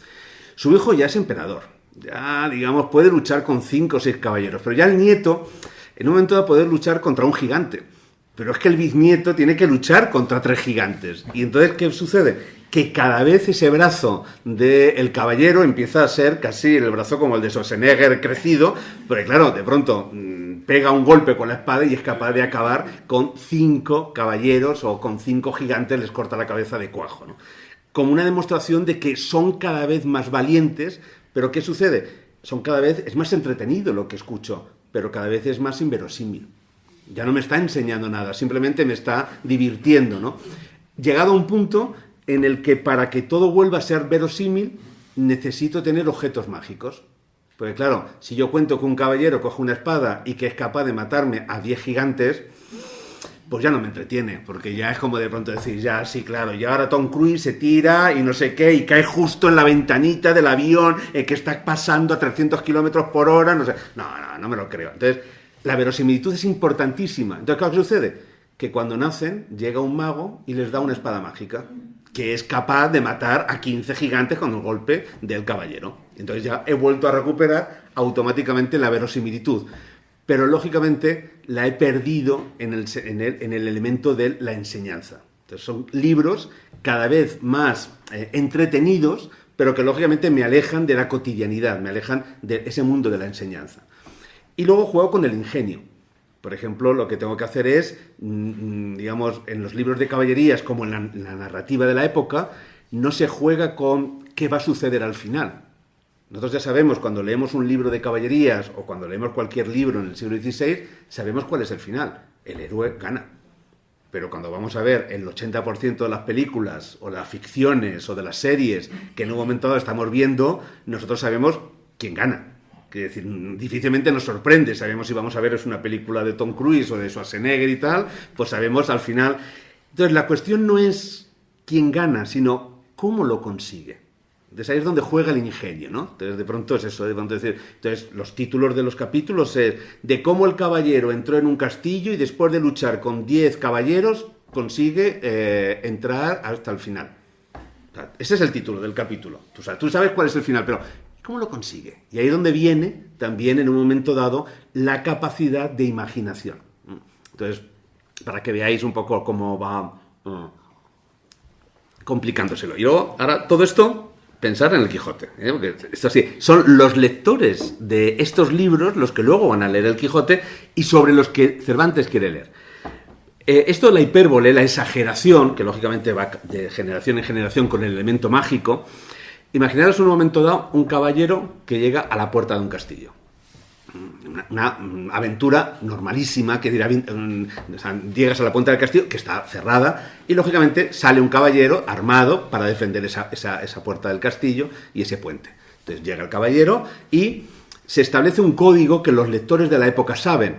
Su hijo ya es emperador. Ya, digamos, puede luchar con 5 o 6 caballeros, pero ya el nieto, en un momento va a poder luchar contra un gigante. Pero es que el bisnieto tiene que luchar contra 3 gigantes. Y entonces, ¿qué sucede? que cada vez ese brazo del caballero empieza a ser casi el brazo como el de Schwarzenegger crecido, porque claro, de pronto pega un golpe con la espada y es capaz de acabar con 5 caballeros o con 5 gigantes, les corta la cabeza de cuajo, ¿no? Como una demostración de que son cada vez más valientes, pero ¿qué sucede? Es más entretenido lo que escucho, pero cada vez es más inverosímil. Ya no me está enseñando nada, simplemente me está divirtiendo, ¿no? Llegado a un punto en el que para que todo vuelva a ser verosímil, necesito tener objetos mágicos. Porque claro, si yo cuento que un caballero coge una espada y que es capaz de matarme a 10 gigantes, pues ya no me entretiene, porque ya es como de pronto decir, ya, sí, claro, y ahora Tom Cruise se tira y no sé qué, y cae justo en la ventanita del avión que está pasando a 300 kilómetros por hora, no sé. No me lo creo. Entonces, la verosimilitud es importantísima. Entonces, ¿qué sucede? Que cuando nacen, llega un mago y les da una espada mágica, que es capaz de matar a 15 gigantes con un golpe del caballero. Entonces ya he vuelto a recuperar automáticamente la verosimilitud. Pero lógicamente la he perdido en el elemento de la enseñanza. Entonces son libros cada vez más entretenidos, pero que lógicamente me alejan de la cotidianidad, me alejan de ese mundo de la enseñanza. Y luego juego con el ingenio. Por ejemplo, lo que tengo que hacer es, digamos, en los libros de caballerías, como en la narrativa de la época, no se juega con qué va a suceder al final. Nosotros ya sabemos, cuando leemos un libro de caballerías o cuando leemos cualquier libro en el siglo XVI, sabemos cuál es el final. El héroe gana. Pero cuando vamos a ver el 80% de las películas o las ficciones o de las series que en un momento dado estamos viendo, nosotros sabemos quién gana. Es decir, difícilmente nos sorprende. Sabemos si vamos a ver es una película de Tom Cruise o de Schwarzenegger y tal, pues sabemos al final. Entonces la cuestión no es quién gana, sino cómo lo consigue. Entonces ahí es donde juega el ingenio, ¿no? Entonces de pronto es eso, de pronto decir, entonces los títulos de los capítulos es de cómo el caballero entró en un castillo y después de luchar con 10 caballeros consigue entrar hasta el final. O sea, ese es el título del capítulo. Tú sabes cuál es el final, pero ¿cómo lo consigue? Y ahí es donde viene también en un momento dado la capacidad de imaginación. Entonces, para que veáis un poco cómo va complicándoselo. Y luego, ahora todo esto, pensar en el Quijote, porque esto sí, son los lectores de estos libros los que luego van a leer el Quijote y sobre los que Cervantes quiere leer. Esto de la hipérbole, la exageración, que lógicamente va de generación en generación con el elemento mágico. Imaginaros un momento dado un caballero que llega a la puerta de un castillo. Una aventura normalísima, que dirá, llegas a la puerta del castillo, que está cerrada, y lógicamente sale un caballero armado para defender esa puerta del castillo y ese puente. Entonces llega el caballero y se establece un código que los lectores de la época saben.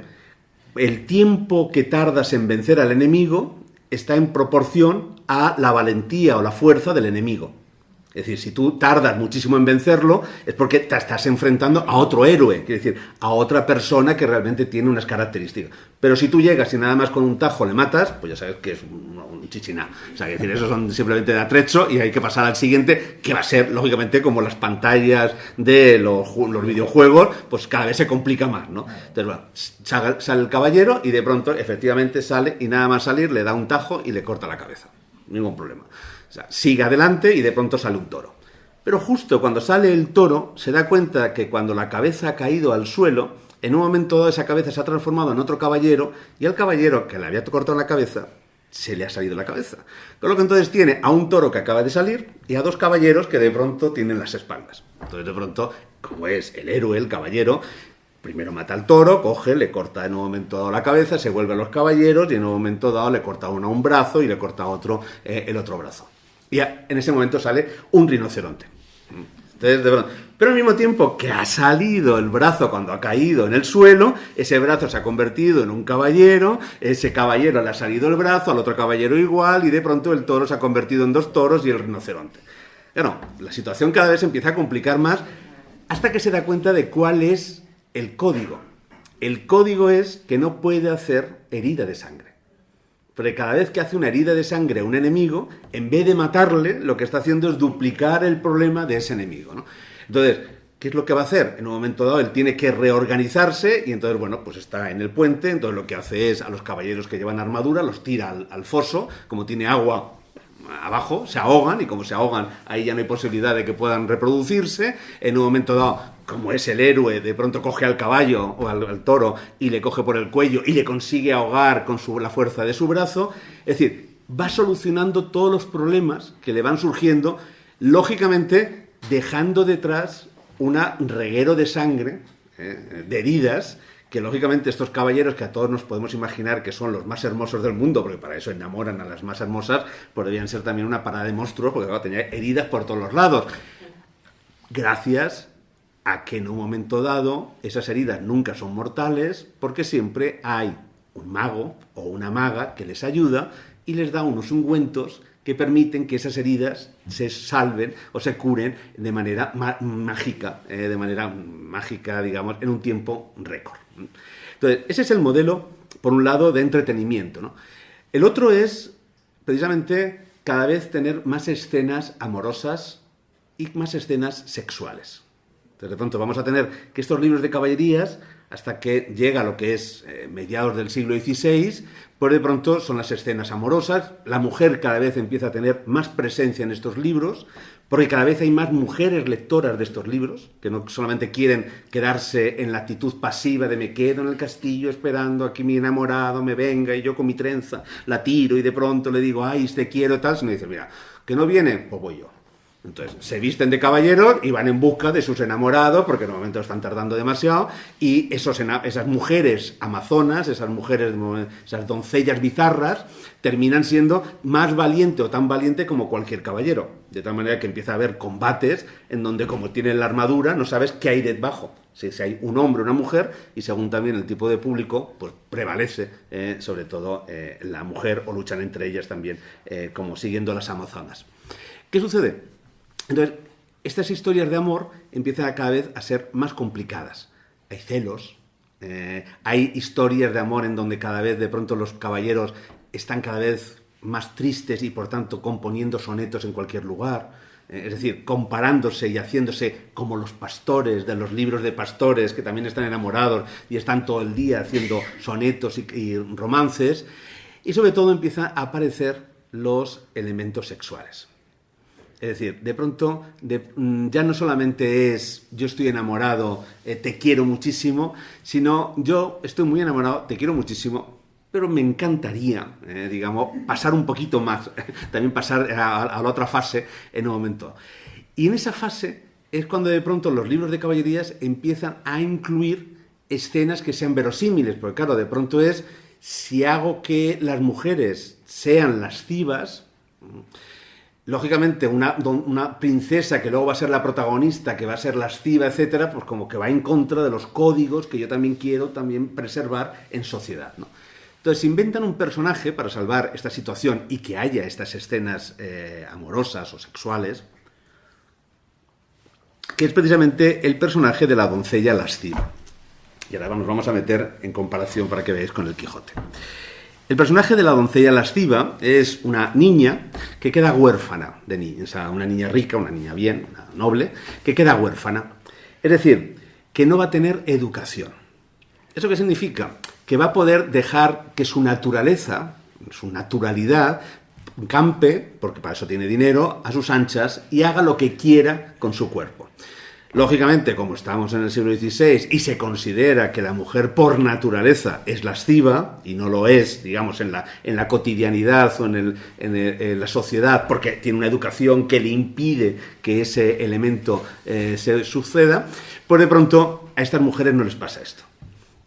El tiempo que tardas en vencer al enemigo está en proporción a la valentía o la fuerza del enemigo. Es decir, si tú tardas muchísimo en vencerlo, es porque te estás enfrentando a otro héroe, quiere decir, a otra persona que realmente tiene unas características. Pero si tú llegas y nada más con un tajo le matas, pues ya sabes que es un chichiná. O sea, es decir, esos son simplemente de atrecho y hay que pasar al siguiente, que va a ser, lógicamente, como las pantallas de los videojuegos, pues cada vez se complica más, ¿no? Entonces, bueno, sale el caballero y de pronto, efectivamente, sale y nada más salir le da un tajo y le corta la cabeza. Ningún problema. O sea, sigue adelante y de pronto sale un toro. Pero justo cuando sale el toro, se da cuenta que cuando la cabeza ha caído al suelo, en un momento dado esa cabeza se ha transformado en otro caballero y al caballero que le había cortado la cabeza, se le ha salido la cabeza. Con lo que entonces tiene a un toro que acaba de salir y a 2 caballeros que de pronto tienen las espaldas. Entonces de pronto, como es el héroe, el caballero, primero mata al toro, coge, le corta en un momento dado la cabeza, se vuelve a los caballeros y en un momento dado le corta uno un brazo y le corta a otro el otro brazo. Y en ese momento sale un rinoceronte. Entonces, de pronto, pero al mismo tiempo que ha salido el brazo cuando ha caído en el suelo, ese brazo se ha convertido en un caballero, ese caballero le ha salido el brazo, al otro caballero igual, y de pronto el toro se ha convertido en 2 toros y el rinoceronte. Bueno, la situación cada vez se empieza a complicar más hasta que se da cuenta de cuál es el código. El código es que no puede hacer herida de sangre. Porque cada vez que hace una herida de sangre a un enemigo, en vez de matarle, lo que está haciendo es duplicar el problema de ese enemigo, ¿no? Entonces, ¿qué es lo que va a hacer? En un momento dado él tiene que reorganizarse y entonces, bueno, pues está en el puente, entonces lo que hace es a los caballeros que llevan armadura los tira al foso, como tiene agua abajo, se ahogan, y como se ahogan, ahí ya no hay posibilidad de que puedan reproducirse. En un momento dado, como es el héroe, de pronto coge al caballo o al toro y le coge por el cuello y le consigue ahogar con la fuerza de su brazo. Es decir, va solucionando todos los problemas que le van surgiendo, lógicamente dejando detrás un reguero de sangre, de heridas, que lógicamente estos caballeros, que a todos nos podemos imaginar que son los más hermosos del mundo, porque para eso enamoran a las más hermosas, pues debían ser también una parada de monstruos, porque claro, tenía heridas por todos los lados. Gracias a que en un momento dado esas heridas nunca son mortales, porque siempre hay un mago o una maga que les ayuda y les da unos ungüentos que permiten que esas heridas se salven o se curen de manera mágica, digamos, en un tiempo récord. Entonces, ese es el modelo, por un lado, de entretenimiento, ¿no? El otro es, precisamente, cada vez tener más escenas amorosas y más escenas sexuales. Entonces, de pronto vamos a tener que estos libros de caballerías, hasta que llega lo que es mediados del siglo XVI, pues de pronto son las escenas amorosas. La mujer cada vez empieza a tener más presencia en estos libros, porque cada vez hay más mujeres lectoras de estos libros, que no solamente quieren quedarse en la actitud pasiva de me quedo en el castillo esperando a que mi enamorado me venga y yo con mi trenza la tiro y de pronto le digo, ay, te quiero, tal, sino dice, mira, que no viene, pues voy yo. Entonces, se visten de caballeros y van en busca de sus enamorados, porque en el momento están tardando demasiado, y esas mujeres amazonas, esas doncellas bizarras, terminan siendo más valiente o tan valiente como cualquier caballero. De tal manera que empieza a haber combates en donde, como tienen la armadura, no sabes qué hay debajo. Si hay un hombre o una mujer, y según también el tipo de público, pues prevalece sobre todo la mujer, o luchan entre ellas también, como siguiendo las amazonas. ¿Qué sucede? Entonces, estas historias de amor empiezan cada vez a ser más complicadas. Hay celos, hay historias de amor en donde cada vez de pronto los caballeros están cada vez más tristes y por tanto componiendo sonetos en cualquier lugar. Es decir, comparándose y haciéndose como los pastores de los libros de pastores, que también están enamorados y están todo el día haciendo sonetos y romances. Y sobre todo empiezan a aparecer los elementos sexuales. Es decir, de pronto ya no solamente es yo estoy enamorado, te quiero muchísimo, sino yo estoy muy enamorado, te quiero muchísimo, pero me encantaría, pasar un poquito más, también pasar a la otra fase en un momento. Y en esa fase es cuando de pronto los libros de caballerías empiezan a incluir escenas que sean verosímiles, porque claro, de pronto es, si hago que las mujeres sean lascivas, lógicamente una princesa que luego va a ser la protagonista, que va a ser lasciva, etcétera, pues como que va en contra de los códigos que yo también quiero preservar en sociedad, ¿no? Entonces se inventan un personaje para salvar esta situación y que haya estas escenas amorosas o sexuales, que es precisamente el personaje de la doncella lasciva. Y ahora nos vamos a meter en comparación para que veáis con el Quijote. El personaje de la doncella lasciva es una niña que queda huérfana de niña, o sea, una niña rica, una niña bien, una noble, que queda huérfana. Es decir, que no va a tener educación. ¿Eso qué significa? Que va a poder dejar que su naturaleza, su naturalidad, campe, porque para eso tiene dinero, a sus anchas y haga lo que quiera con su cuerpo. Lógicamente, como estamos en el siglo XVI y se considera que la mujer por naturaleza es lasciva, y no lo es, digamos, en la cotidianidad o en la sociedad, porque tiene una educación que le impide que ese elemento se suceda, pues de pronto a estas mujeres no les pasa esto.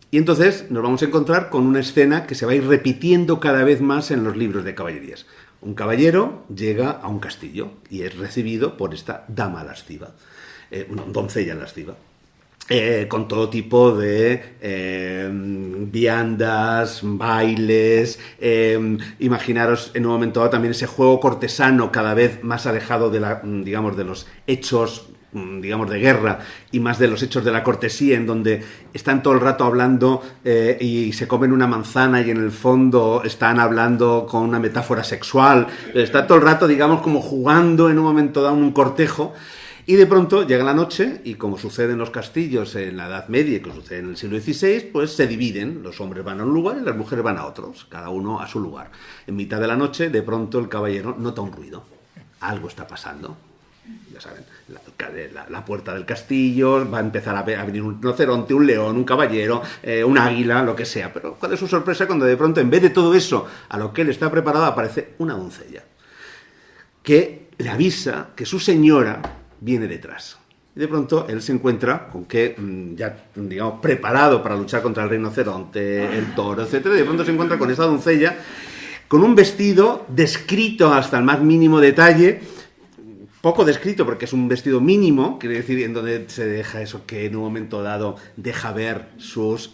Y entonces nos vamos a encontrar con una escena que se va a ir repitiendo cada vez más en los libros de caballerías. Un caballero llega a un castillo y es recibido por esta dama lasciva. Una doncella lasciva, con todo tipo de viandas, bailes, imaginaros en un momento dado también ese juego cortesano cada vez más alejado de los hechos, de guerra y más de los hechos de la cortesía, en donde están todo el rato hablando y se comen una manzana y en el fondo están hablando con una metáfora sexual, está todo el rato, como jugando en un momento dado un cortejo. Y de pronto llega la noche y, como sucede en los castillos en la Edad Media y que sucede en el siglo XVI, pues se dividen. Los hombres van a un lugar y las mujeres van a otros, cada uno a su lugar. En mitad de la noche, de pronto el caballero nota un ruido. Algo está pasando. Ya saben, la puerta del castillo, va a empezar a venir un rinoceronte, un león, un caballero, un águila, lo que sea. Pero ¿cuál es su sorpresa cuando de pronto, en vez de todo eso a lo que él está preparado, aparece una doncella que le avisa que su señora viene detrás? Y de pronto él se encuentra con que, ya digamos, preparado para luchar contra el rinoceronte, el toro, etcétera, y de pronto se encuentra con esta doncella con un vestido descrito hasta el más mínimo detalle. Poco descrito porque es un vestido mínimo, quiere decir, en donde se deja eso que en un momento dado deja ver sus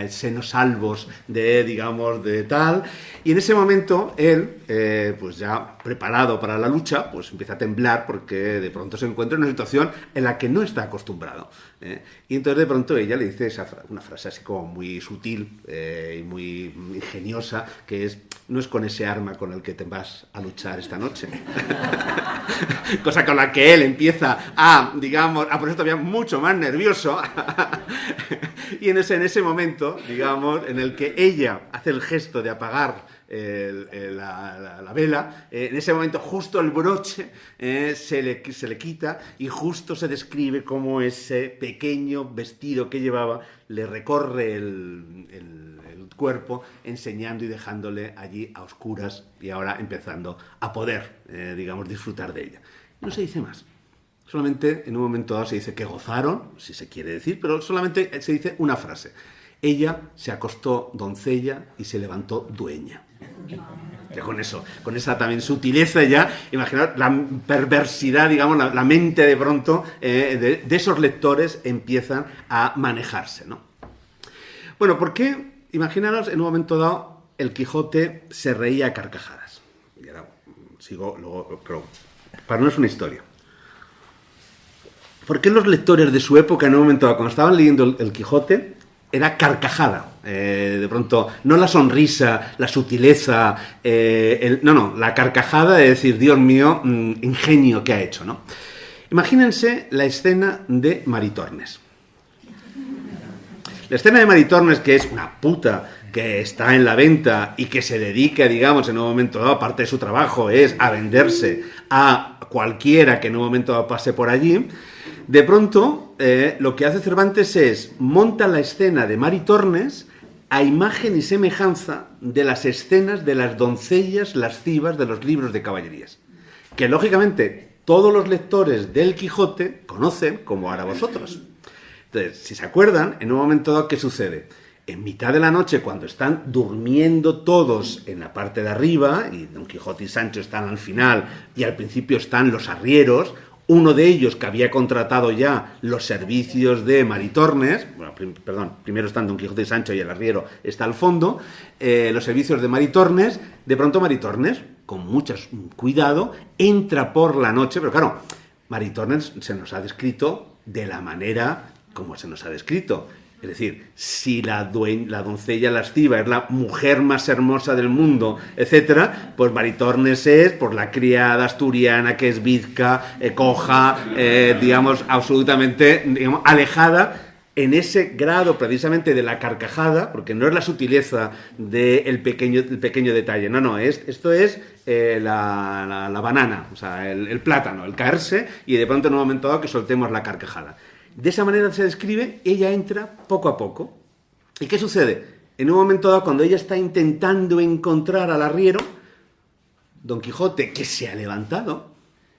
senos albos de, digamos, de tal. Y en ese momento él, pues ya preparado para la lucha, pues empieza a temblar porque de pronto se encuentra en una situación en la que no está acostumbrado. Y entonces de pronto ella le dice una frase así como muy sutil y muy ingeniosa, que es: no es con ese arma con el que te vas a luchar esta noche. Cosa con la que él empieza a, digamos, a ponerse todavía mucho más nervioso. Y en ese momento, digamos, en el que ella hace el gesto de apagar la vela, en ese momento justo el broche se le quita y justo se describe cómo ese pequeño vestido que llevaba le recorre el cuerpo, enseñando y dejándole allí a oscuras y ahora empezando a poder, digamos, disfrutar de ella. No se dice más. Solamente en un momento dado se dice que gozaron, si se quiere decir, pero solamente se dice una frase. Ella se acostó doncella y se levantó dueña. Ya con eso, con esa también sutileza ya, imaginaos la perversidad, digamos, la mente de pronto de esos lectores empiezan a manejarse, ¿no? Bueno, ¿por qué? Imaginaros, en un momento dado, el Quijote se reía a carcajadas. Y ahora sigo, luego, pero para no es una historia. ¿Por qué los lectores de su época, en un momento dado, cuando estaban leyendo el Quijote, era carcajada? De pronto, no la sonrisa, la sutileza, la carcajada de decir, Dios mío, ingenio que ha hecho, ¿no? Imagínense la escena de Maritornes. La escena de Maritornes, que es una puta que está en la venta y que se dedica, digamos, en un momento dado, parte de su trabajo es a venderse a cualquiera que en un momento dado pase por allí. De pronto, lo que hace Cervantes es monta la escena de Maritornes a imagen y semejanza de las escenas de las doncellas lascivas de los libros de caballerías, que lógicamente todos los lectores del Quijote conocen como ahora vosotros. Entonces, si se acuerdan, en un momento dado, ¿qué sucede? En mitad de la noche, cuando están durmiendo todos en la parte de arriba, y Don Quijote y Sancho están al final, y al principio están los arrieros, uno de ellos que había contratado ya los servicios de Maritornes, bueno, primero están Don Quijote y Sancho y el arriero está al fondo, los servicios de Maritornes, de pronto Maritornes, con mucho cuidado, entra por la noche, pero claro, Maritornes se nos ha descrito de la manera como se nos ha descrito. Es decir, si la doncella lasciva es la mujer más hermosa del mundo, etcétera, pues Maritornes es por la criada asturiana que es bizca, coja, digamos, absolutamente, digamos, alejada en ese grado precisamente de la carcajada, porque no es la sutileza del pequeño detalle, no, esto es la banana, o sea, el plátano, el caerse y de pronto en un momento dado que soltemos la carcajada. De esa manera se describe, ella entra poco a poco. ¿Y qué sucede? En un momento dado, cuando ella está intentando encontrar al arriero, Don Quijote, que se ha levantado,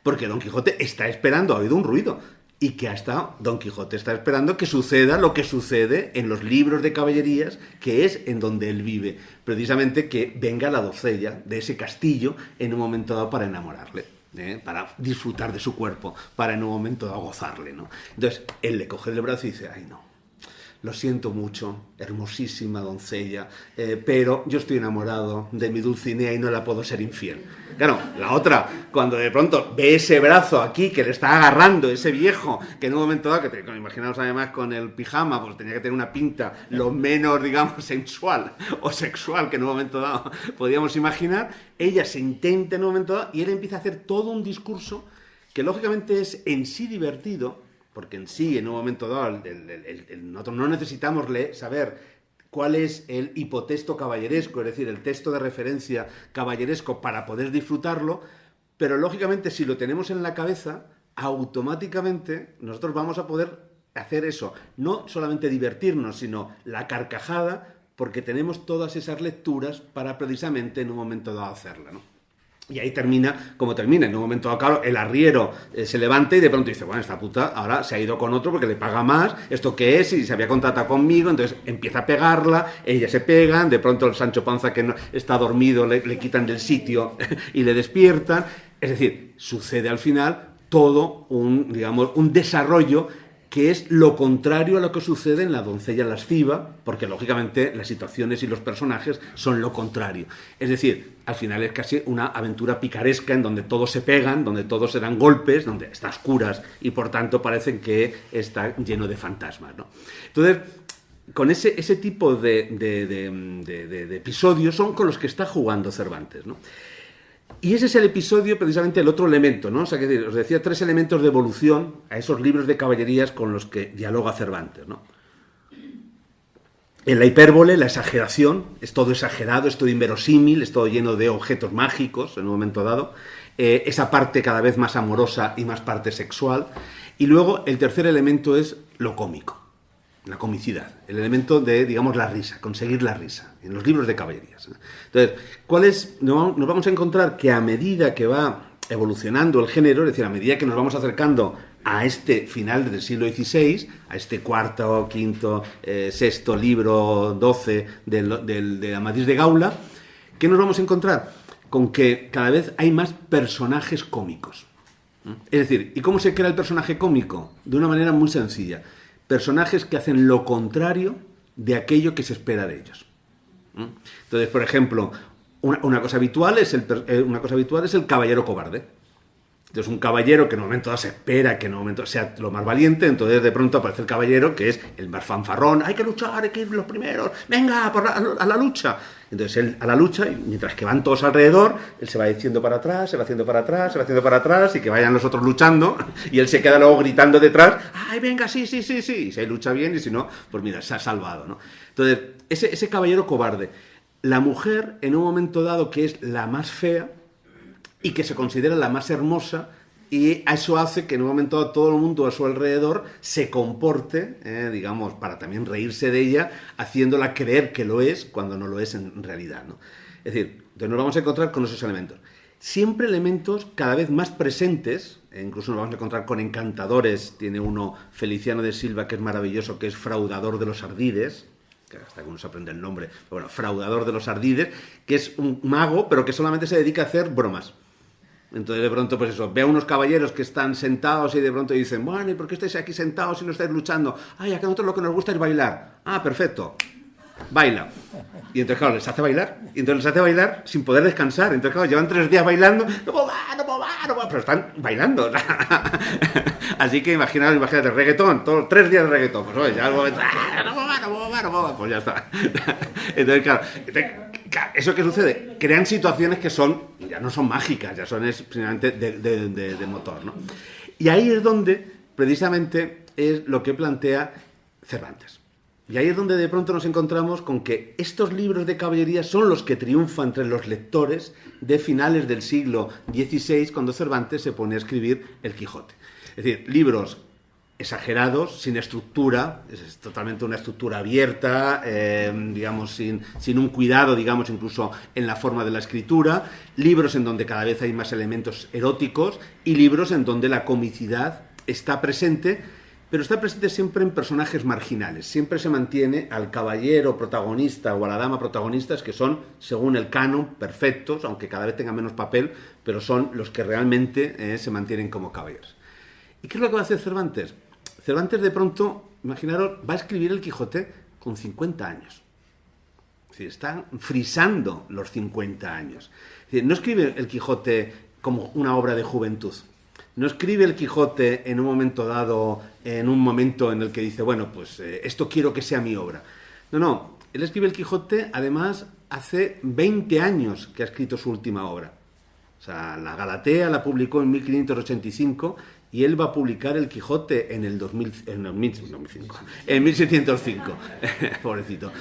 porque Don Quijote está esperando, ha oído un ruido, y que Don Quijote está esperando que suceda lo que sucede en los libros de caballerías, que es en donde él vive, precisamente que venga la doncella de ese castillo en un momento dado para enamorarle. Para disfrutar de su cuerpo, para en un momento dado gozarle, ¿no? Entonces, él le coge el brazo y dice, ay no, lo siento mucho, hermosísima doncella, pero yo estoy enamorado de mi Dulcinea y no la puedo ser infiel. Claro, la otra, cuando de pronto ve ese brazo aquí que le está agarrando ese viejo, que en un momento dado, imaginaos además con el pijama, pues tenía que tener una pinta lo menos, digamos, sensual o sexual que en un momento dado podíamos imaginar, ella se intenta en un momento dado y él empieza a hacer todo un discurso que lógicamente es en sí divertido, porque en sí, en un momento dado, nosotros no necesitamos saber cuál es el hipotexto caballeresco, es decir, el texto de referencia caballeresco para poder disfrutarlo, pero lógicamente si lo tenemos en la cabeza, automáticamente nosotros vamos a poder hacer eso, no solamente divertirnos, sino la carcajada, porque tenemos todas esas lecturas para precisamente en un momento dado hacerla, ¿no? Y ahí termina como termina. En un momento dado, claro, el arriero se levanta y de pronto dice, bueno, esta puta ahora se ha ido con otro porque le paga más, ¿esto qué es? Y se había contratado conmigo, entonces empieza a pegarla, ellas se pegan, de pronto el Sancho Panza que no, está dormido le quitan del sitio y le despiertan. Es decir, sucede al final todo un desarrollo que es lo contrario a lo que sucede en La doncella lasciva, porque lógicamente las situaciones y los personajes son lo contrario. Es decir, al final es casi una aventura picaresca en donde todos se pegan, donde todos se dan golpes, donde está a oscuras y por tanto parecen que está lleno de fantasmas, ¿no? Entonces, con ese tipo de episodios son con los que está jugando Cervantes, ¿no? Y ese es el episodio, precisamente el otro elemento, ¿no? O sea, que os decía 3 elementos de evolución a esos libros de caballerías con los que dialoga Cervantes, ¿no? En la hipérbole, la exageración, es todo exagerado, es todo inverosímil, es todo lleno de objetos mágicos en un momento dado, esa parte cada vez más amorosa y más parte sexual. Y luego el tercer elemento es lo cómico, la comicidad, el elemento de, digamos, la risa, conseguir la risa, en los libros de caballerías. Entonces, nos vamos a encontrar que a medida que va evolucionando el género, es decir, a medida que nos vamos acercando a este final del siglo XVI, a este cuarto, quinto, sexto libro, 12 de Amadís de Gaula, ¿qué nos vamos a encontrar? Con que cada vez hay más personajes cómicos. Es decir, ¿y cómo se crea el personaje cómico? De una manera muy sencilla. Personajes que hacen lo contrario de aquello que se espera de ellos. Entonces, por ejemplo, una cosa habitual es el caballero cobarde. Entonces, un caballero que en un momento dado se espera que en un momento sea lo más valiente, entonces de pronto aparece el caballero que es el más fanfarrón. Hay que luchar, hay que ir los primeros, venga, a la lucha. Entonces él a la lucha, y mientras que van todos alrededor, él se va diciendo para atrás, se va haciendo para atrás, se va haciendo para atrás, y que vayan los otros luchando, y él se queda luego gritando detrás, ¡ay, venga, sí! Y si ahí lucha bien, y si no, pues mira, se ha salvado, ¿no? Entonces, ese caballero cobarde. La mujer, en un momento dado, que es la más fea, y que se considera la más hermosa, y eso hace que en un momento dado todo el mundo a su alrededor se comporte, digamos, para también reírse de ella, haciéndola creer que lo es cuando no lo es en realidad, ¿no? Es decir, entonces nos vamos a encontrar con esos elementos. Siempre elementos cada vez más presentes, incluso nos vamos a encontrar con encantadores. Tiene uno, Feliciano de Silva, que es maravilloso, que es fraudador de los ardides, que hasta que uno se aprende el nombre, pero bueno, fraudador de los ardides, que es un mago, pero que solamente se dedica a hacer bromas. Entonces de pronto, pues eso, ve a unos caballeros que están sentados y de pronto dicen, bueno, ¿y por qué estáis aquí sentados y no estáis luchando? Ay, a nosotros lo que nos gusta es bailar. Ah, perfecto. Baila. Y entonces, claro, les hace bailar. Y entonces les hace bailar sin poder descansar. Entonces, claro, llevan 3 días bailando. No puedo más, pero están bailando. Así que imagínate, reggaetón, todos 3 días de reggaetón. Pues oye, ya algo pues ya está. Entonces, claro, ¿eso qué sucede? Crean situaciones que ya no son mágicas, ya son simplemente de motor, ¿no? Y ahí es donde, precisamente, es lo que plantea Cervantes. Y ahí es donde de pronto nos encontramos con que estos libros de caballería son los que triunfan entre los lectores de finales del siglo XVI, cuando Cervantes se pone a escribir El Quijote. Es decir, libros exagerados, sin estructura, es totalmente una estructura abierta, digamos, sin un cuidado, digamos, incluso en la forma de la escritura, libros en donde cada vez hay más elementos eróticos y libros en donde la comicidad está presente, pero está presente siempre en personajes marginales. Siempre se mantiene al caballero protagonista o a la dama protagonistas, que son, según el canon, perfectos, aunque cada vez tengan menos papel, pero son los que realmente se mantienen como caballeros. ¿Y qué es lo que va a hacer Cervantes? Cervantes de pronto, imaginaros, va a escribir El Quijote con 50 años. Es decir, está frisando los 50 años. Es decir, no escribe El Quijote como una obra de juventud. No escribe El Quijote en un momento dado, en un momento en el que dice, bueno, pues esto quiero que sea mi obra. No, él escribe El Quijote, además, hace 20 años que ha escrito su última obra. O O sea, la Galatea la publicó en 1585 y él va a publicar el Quijote en el 1605. pobrecito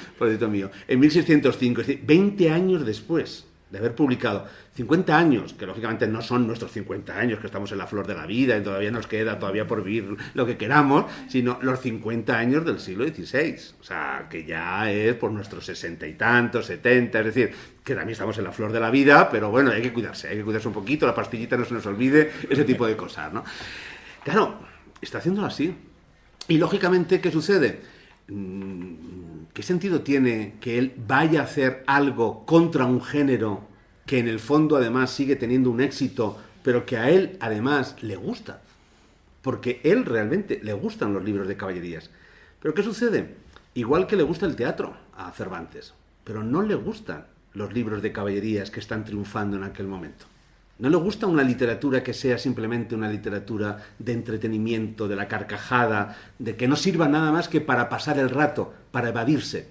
mío. En 1605, es decir, 20 años después de haber publicado. 50 años, que lógicamente no son nuestros 50 años, que estamos en la flor de la vida y todavía nos queda por vivir lo que queramos, sino los 50 años del siglo XVI. O sea, que ya es por nuestros 60 y tantos, 70, es decir, que también estamos en la flor de la vida, pero bueno, hay que cuidarse un poquito, la pastillita no se nos olvide, ese tipo de cosas, ¿no? Claro, está haciéndolo así. Y lógicamente, ¿qué sucede? ¿Qué sentido tiene que él vaya a hacer algo contra un género que en el fondo además sigue teniendo un éxito, pero que a él además le gusta? Porque él realmente le gustan los libros de caballerías. ¿Pero qué sucede? Igual que le gusta el teatro a Cervantes, pero no le gustan los libros de caballerías que están triunfando en aquel momento. No le gusta una literatura que sea simplemente una literatura de entretenimiento, de la carcajada, de que no sirva nada más que para pasar el rato, para evadirse.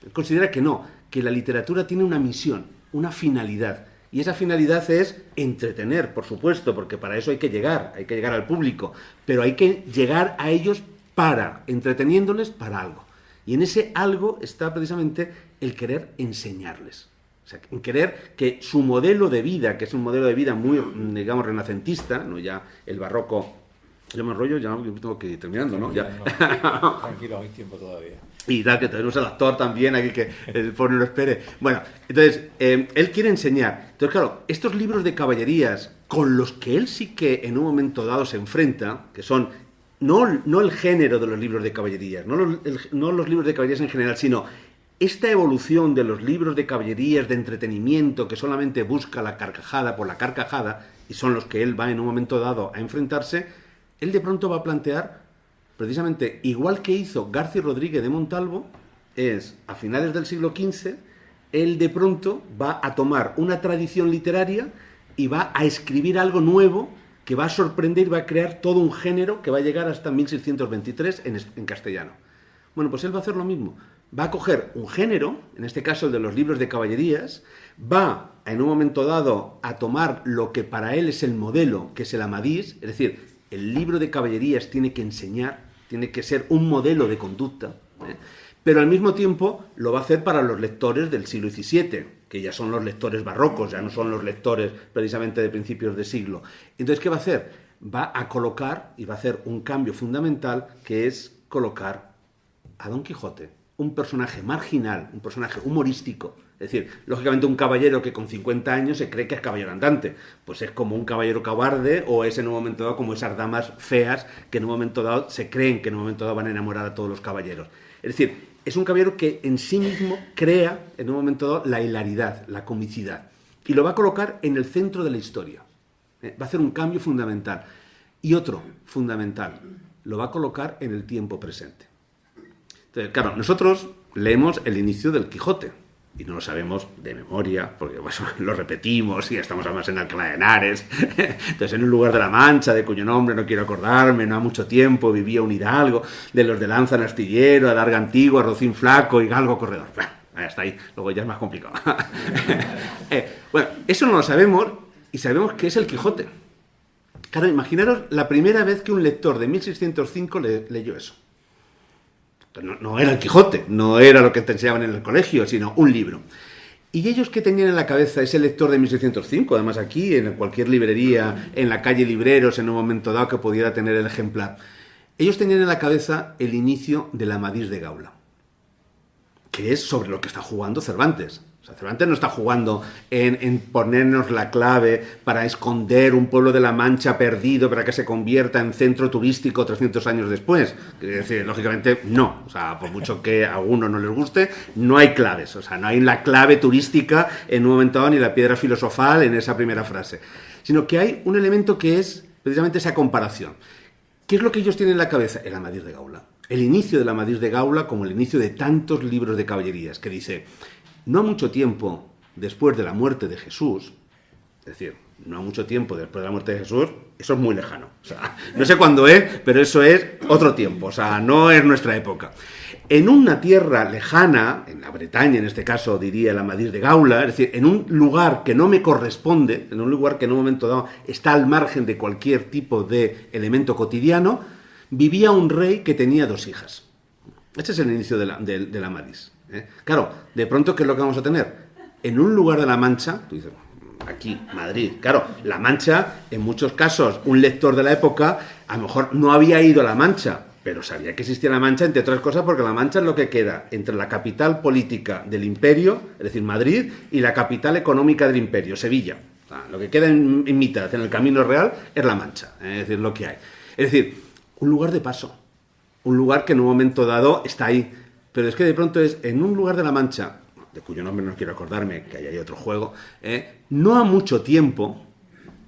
Él considera que no, que la literatura tiene una misión, una finalidad. Y esa finalidad es entretener, por supuesto, porque para eso hay que llegar al público, pero hay que llegar a ellos entreteniéndoles para algo. Y en ese algo está precisamente el querer enseñarles. O sea, en querer que su modelo de vida, que es un modelo de vida muy, digamos, renacentista, no ya el barroco. Yo me enrollo, ya tengo que ir terminando, ¿no? Ya. Tranquilo, hay tiempo todavía. Y tal, que tenemos al actor también aquí que el pobre no espere. Bueno, entonces, él quiere enseñar. Entonces, claro, estos libros de caballerías con los que él sí que en un momento dado se enfrenta, que son no el género de los libros de caballerías, no los libros de caballerías en general, sino esta evolución de los libros de caballerías de entretenimiento que solamente busca la carcajada por la carcajada, y son los que él va en un momento dado a enfrentarse, él de pronto va a plantear, precisamente igual que hizo Garci Rodríguez de Montalvo, es a finales del siglo XV, él de pronto va a tomar una tradición literaria y va a escribir algo nuevo que va a sorprender y va a crear todo un género que va a llegar hasta 1623 en castellano. Bueno, pues él va a hacer lo mismo. Va a coger un género, en este caso el de los libros de caballerías, va en un momento dado a tomar lo que para él es el modelo, que es el Amadís, es decir, el libro de caballerías tiene que enseñar, tiene que ser un modelo de conducta, pero al mismo tiempo lo va a hacer para los lectores del siglo XVII, que ya son los lectores barrocos, ya no son los lectores precisamente de principios de siglo. Entonces, ¿qué va a hacer? Va a colocar, y va a hacer un cambio fundamental, que es colocar a Don Quijote, un personaje marginal, un personaje humorístico. Es decir, lógicamente un caballero que con 50 años se cree que es caballero andante, pues es como un caballero cobarde, o es en un momento dado como esas damas feas que en un momento dado se creen que en un momento dado van a enamorar a todos los caballeros. Es decir, es un caballero que en sí mismo crea en un momento dado la hilaridad, la comicidad, y lo va a colocar en el centro de la historia. Va a hacer un cambio fundamental. Y otro fundamental, lo va a colocar en el tiempo presente. Entonces, claro, nosotros leemos el inicio del Quijote y no lo sabemos de memoria, porque pues, lo repetimos y estamos además en Alcalá de Henares. Entonces, en un lugar de la Mancha, de cuyo nombre no quiero acordarme, no ha mucho tiempo, vivía un hidalgo, de los de lanza en astillero, adarga antigua, rocín flaco y galgo corredor. Bueno, hasta ahí, luego ya es más complicado. Bueno, eso no lo sabemos y sabemos que es el Quijote. Claro, imaginaros la primera vez que un lector de 1605 leyó eso. No era el Quijote, no era lo que te enseñaban en el colegio, sino un libro. ¿Y ellos qué tenían en la cabeza ese lector de 1605? Además aquí, en cualquier librería, en la calle Libreros, en un momento dado que pudiera tener el ejemplar. Ellos tenían en la cabeza el inicio del Amadís de Gaula, que es sobre lo que está jugando Cervantes. O sea, Cervantes no está jugando en ponernos la clave para esconder un pueblo de la Mancha perdido para que se convierta en centro turístico 300 años después. Es decir, lógicamente no. O sea, por mucho que a algunos no les guste, no hay claves. O sea, no hay la clave turística en un momento dado ni la piedra filosofal en esa primera frase. Sino que hay un elemento que es precisamente esa comparación. ¿Qué es lo que ellos tienen en la cabeza? El Amadís de Gaula. El inicio del Amadís de Gaula como el inicio de tantos libros de caballerías, que dice: no mucho tiempo después de la muerte de Jesús, es decir, no mucho tiempo después de la muerte de Jesús, eso es muy lejano. O sea, no sé cuándo es, pero eso es otro tiempo, o sea, no es nuestra época. en una tierra lejana, en la Bretaña en este caso diría el Amadís de Gaula, es decir, en un lugar que no me corresponde, en un lugar que en un momento dado está al margen de cualquier tipo de elemento cotidiano, vivía un rey que tenía 2 hijas. Este es el inicio del Amadís. Claro, de pronto, ¿qué es lo que vamos a tener? En un lugar de La Mancha, tú dices, aquí, Madrid. Claro, La Mancha, en muchos casos, un lector de la época, a lo mejor no había ido a La Mancha, pero sabía que existía La Mancha, entre otras cosas, porque La Mancha es lo que queda entre la capital política del imperio, es decir, Madrid, y la capital económica del imperio, Sevilla. O sea, lo que queda en mitad, en el camino real, es La Mancha, es decir, lo que hay. Es decir, un lugar de paso, un lugar que en un momento dado está ahí, pero es que de pronto es en un lugar de La Mancha, de cuyo nombre no quiero acordarme, que ahí hay otro juego, no ha mucho tiempo.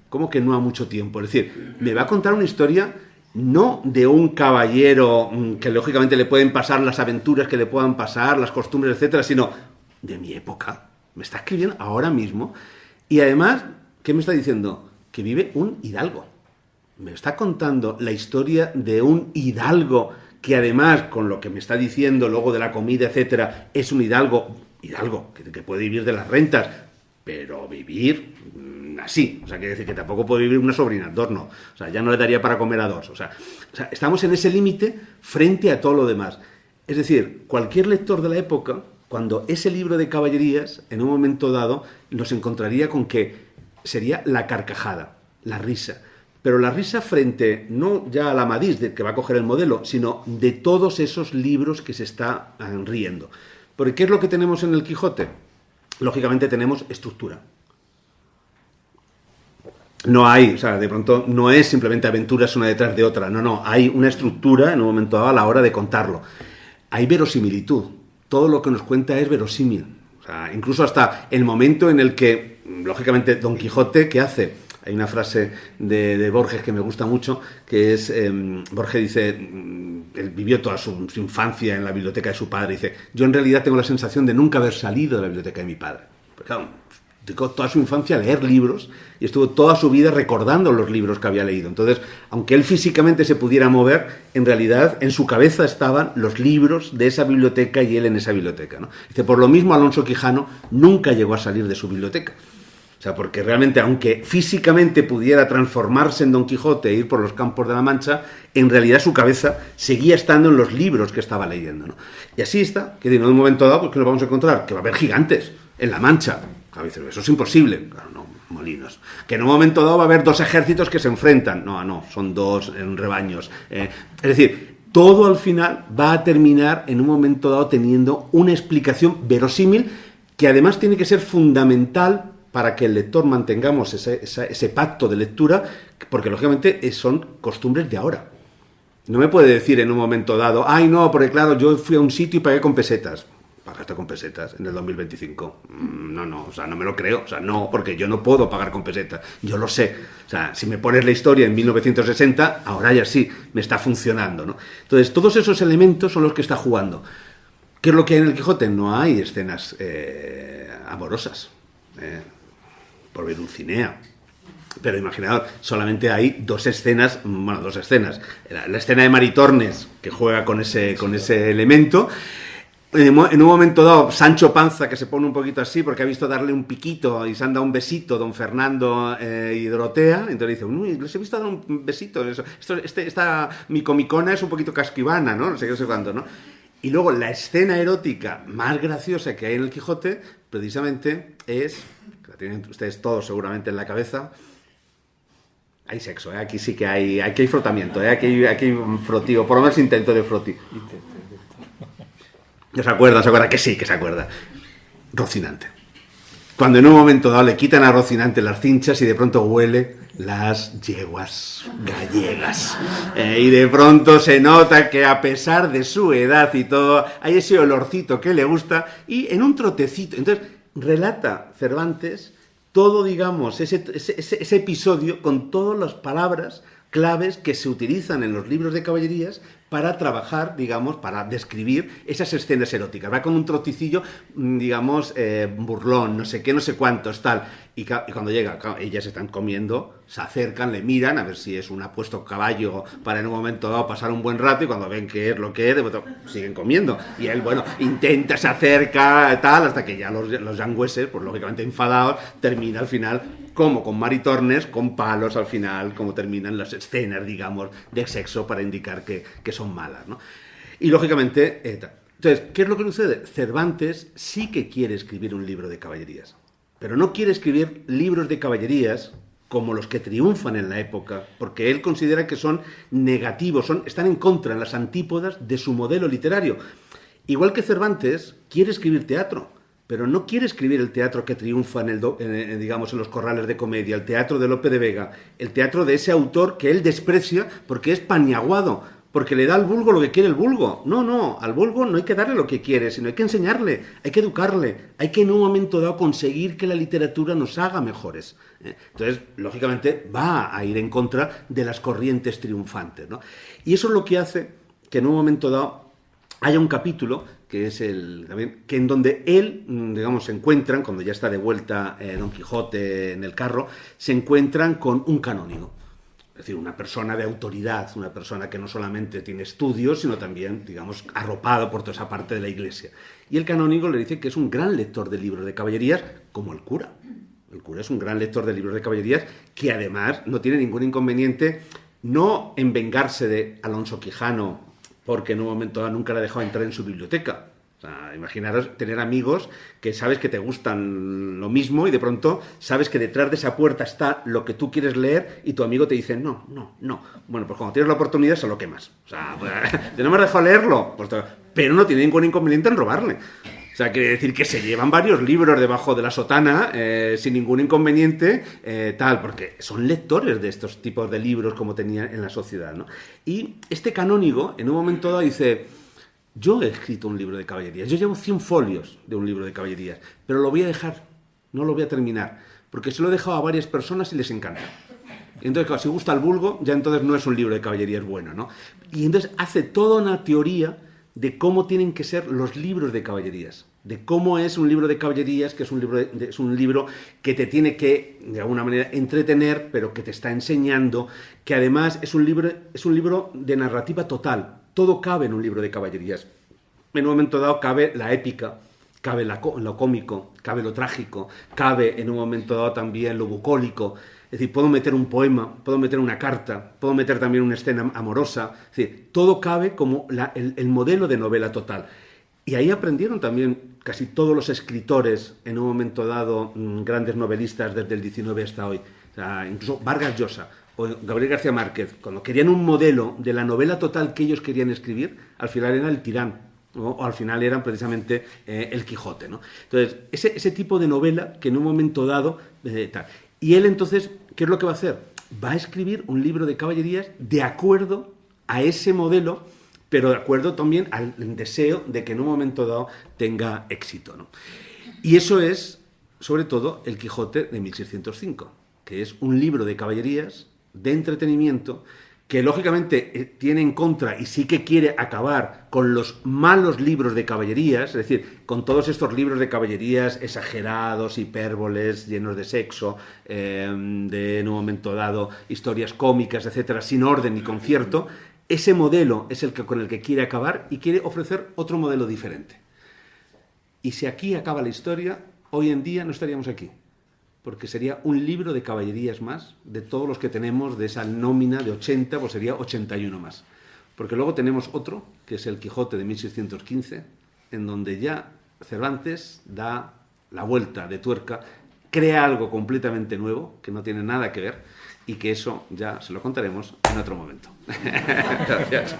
¿Cómo que no ha mucho tiempo? Es decir, me va a contar una historia no de un caballero que lógicamente le pueden pasar las aventuras que le puedan pasar, las costumbres, etcétera, sino de mi época. Me está escribiendo ahora mismo. Y además, ¿qué me está diciendo? Que vive un hidalgo. Me está contando la historia de un hidalgo que además, con lo que me está diciendo luego de la comida, etcétera, es un hidalgo que puede vivir de las rentas, pero vivir así. O sea, quiere decir que tampoco puede vivir una sobrina, 2 no. O sea, ya no le daría para comer a 2. O sea, estamos en ese límite frente a todo lo demás. Es decir, cualquier lector de la época, cuando ese libro de caballerías, en un momento dado, nos encontraría con que sería la carcajada, la risa. Pero la risa frente, no ya al Amadís, de que va a coger el modelo, sino de todos esos libros que se está riendo. Porque ¿qué es lo que tenemos en el Quijote? Lógicamente tenemos estructura. No hay, o sea, de pronto no es simplemente aventuras una detrás de otra, no, hay una estructura en un momento dado a la hora de contarlo. Hay verosimilitud, todo lo que nos cuenta es verosímil. O sea, incluso hasta el momento en el que, lógicamente, Don Quijote, ¿qué hace? Hay una frase de Borges que me gusta mucho, que es, Borges dice, él vivió toda su infancia en la biblioteca de su padre, dice, yo en realidad tengo la sensación de nunca haber salido de la biblioteca de mi padre. Porque claro, dedicó toda su infancia a leer libros y estuvo toda su vida recordando los libros que había leído. Entonces, aunque él físicamente se pudiera mover, en realidad en su cabeza estaban los libros de esa biblioteca y él en esa biblioteca, ¿no? Dice, por lo mismo Alonso Quijano nunca llegó a salir de su biblioteca. O sea, porque realmente, aunque físicamente pudiera transformarse en Don Quijote e ir por los campos de la Mancha, en realidad su cabeza seguía estando en los libros que estaba leyendo, ¿no? Y así está, que en un momento dado, pues, ¿qué nos vamos a encontrar? Que va a haber gigantes en la Mancha. A veces, eso es imposible. Claro, no, molinos. Que en un momento dado va a haber 2 ejércitos que se enfrentan. No, son 2 rebaños. Es decir, todo al final va a terminar en un momento dado teniendo una explicación verosímil que además tiene que ser fundamental para que el lector mantengamos ese pacto de lectura, porque lógicamente son costumbres de ahora. No me puede decir en un momento dado, ay no, porque claro, yo fui a un sitio y pagué con pesetas. ¿Pagaste con pesetas en el 2025? No, o sea, no me lo creo. O sea, no, porque yo no puedo pagar con pesetas. Yo lo sé. O sea, si me pones la historia en 1960, ahora ya sí, me está funcionando, ¿no? Entonces, todos esos elementos son los que está jugando. ¿Qué es lo que hay en el Quijote? No hay escenas amorosas. Por ver Dulcinea. Pero imaginaos, solamente hay 2 escenas, bueno, 2 escenas. La escena de Maritornes, que juega con ese elemento. En un momento dado, Sancho Panza, que se pone un poquito así, porque ha visto darle un piquito y se han dado un besito don Fernando y Dorotea. Entonces dice, uy, les he visto dar un besito. Esta micomicona es un poquito casquivana, ¿no? No sé qué, no sé cuánto, ¿no? Y luego la escena erótica más graciosa que hay en el Quijote, precisamente, es... la tienen ustedes todos seguramente en la cabeza. Hay sexo, aquí sí que hay frotamiento, aquí hay un frotío, por lo menos intento de frotí. ¿Se acuerda? Que sí, que se acuerda. Rocinante. Cuando en un momento dado le quitan a Rocinante las cinchas y de pronto huele las yeguas gallegas. Y de pronto se nota que a pesar de su edad y todo, hay ese olorcito que le gusta y en un trotecito. Entonces, relata Cervantes todo, digamos, ese episodio con todas las palabras claves que se utilizan en los libros de caballerías para trabajar, digamos, para describir esas escenas eróticas. Va con un trocicillo, digamos, burlón, no sé qué, no sé cuántos, tal. Y cuando llega, ellas están comiendo, se acercan, le miran a ver si es un apuesto caballo para en un momento dado pasar un buen rato, y cuando ven que es lo que es, siguen comiendo. Y él, bueno, intenta, se acerca, tal, hasta que ya los yangüeses, pues lógicamente enfadados, termina al final, como con maritornes, con palos al final, como terminan las escenas, digamos, de sexo para indicar que son malas, ¿no? Y lógicamente, entonces, ¿qué es lo que sucede? Cervantes sí que quiere escribir un libro de caballerías, pero no quiere escribir libros de caballerías como los que triunfan en la época, porque él considera que son negativos, están en contra, en las antípodas de su modelo literario. Igual que Cervantes quiere escribir teatro, pero no quiere escribir el teatro que triunfa digamos, en los corrales de comedia, el teatro de Lope de Vega, el teatro de ese autor que él desprecia porque es paniaguado, porque le da al vulgo lo que quiere el vulgo. No, al vulgo no hay que darle lo que quiere, sino hay que enseñarle, hay que educarle, hay que en un momento dado conseguir que la literatura nos haga mejores. Entonces, lógicamente, va a ir en contra de las corrientes triunfantes, ¿no? Y eso es lo que hace que en un momento dado haya un capítulo que es que en donde él, digamos, se encuentran, cuando ya está de vuelta Don Quijote en el carro, se encuentran con un canónigo. Es decir, una persona de autoridad, una persona que no solamente tiene estudios, sino también, digamos, arropado por toda esa parte de la iglesia. Y el canónigo le dice que es un gran lector de libros de caballerías, como el cura. El cura es un gran lector de libros de caballerías, que además no tiene ningún inconveniente, no en vengarse de Alonso Quijano, porque en un momento dado nunca le ha dejado entrar en su biblioteca. O sea, imaginaros tener amigos que sabes que te gustan lo mismo y de pronto sabes que detrás de esa puerta está lo que tú quieres leer y tu amigo te dice no. Bueno, pues cuando tienes la oportunidad se lo quemas. O sea, no me has dejado leerlo. Pues, pero no tiene ningún inconveniente en robarle. O sea, quiere decir que se llevan varios libros debajo de la sotana sin ningún inconveniente, porque son lectores de estos tipos de libros como tenían en la sociedad, ¿no? Y este canónigo, en un momento dado, dice: yo he escrito un libro de caballerías, yo llevo 100 folios de un libro de caballerías, pero lo voy a dejar, no lo voy a terminar, porque se lo he dejado a varias personas y les encanta. Y entonces, claro, si gusta al vulgo, ya entonces no es un libro de caballerías bueno, ¿no? Y entonces hace toda una teoría de cómo tienen que ser los libros de caballerías, de cómo es un libro de caballerías, que es un libro que te tiene que, de alguna manera, entretener, pero que te está enseñando, que además es un libro de narrativa total. Todo cabe en un libro de caballerías. En un momento dado cabe la épica, cabe lo cómico, cabe lo trágico, cabe en un momento dado también lo bucólico. Es decir, puedo meter un poema, puedo meter una carta, puedo meter también una escena amorosa. Es decir, todo cabe como el modelo de novela total. Y ahí aprendieron también casi todos los escritores, en un momento dado, grandes novelistas desde el 19 hasta hoy. O sea, incluso Vargas Llosa o Gabriel García Márquez, cuando querían un modelo de la novela total que ellos querían escribir, al final era el Tirán, ¿no? O al final eran precisamente el Quijote, ¿no? Entonces, ese tipo de novela que en un momento dado... tal. Y él entonces, ¿qué es lo que va a hacer? Va a escribir un libro de caballerías de acuerdo a ese modelo, pero de acuerdo también al deseo de que en un momento dado tenga éxito, ¿no? Y eso es, sobre todo, el Quijote de 1605, que es un libro de caballerías, de entretenimiento, que lógicamente tiene en contra y sí que quiere acabar con los malos libros de caballerías, es decir, con todos estos libros de caballerías exagerados, hipérboles, llenos de sexo, en un momento dado historias cómicas, etcétera, sin orden ni concierto. Ese modelo es con el que quiere acabar y quiere ofrecer otro modelo diferente. Y si aquí acaba la historia, hoy en día no estaríamos aquí, porque sería un libro de caballerías más, de todos los que tenemos, de esa nómina de 80, pues sería 81 más. Porque luego tenemos otro, que es el Quijote de 1615, en donde ya Cervantes da la vuelta de tuerca, crea algo completamente nuevo, que no tiene nada que ver, y que eso ya se lo contaremos en otro momento. Gracias.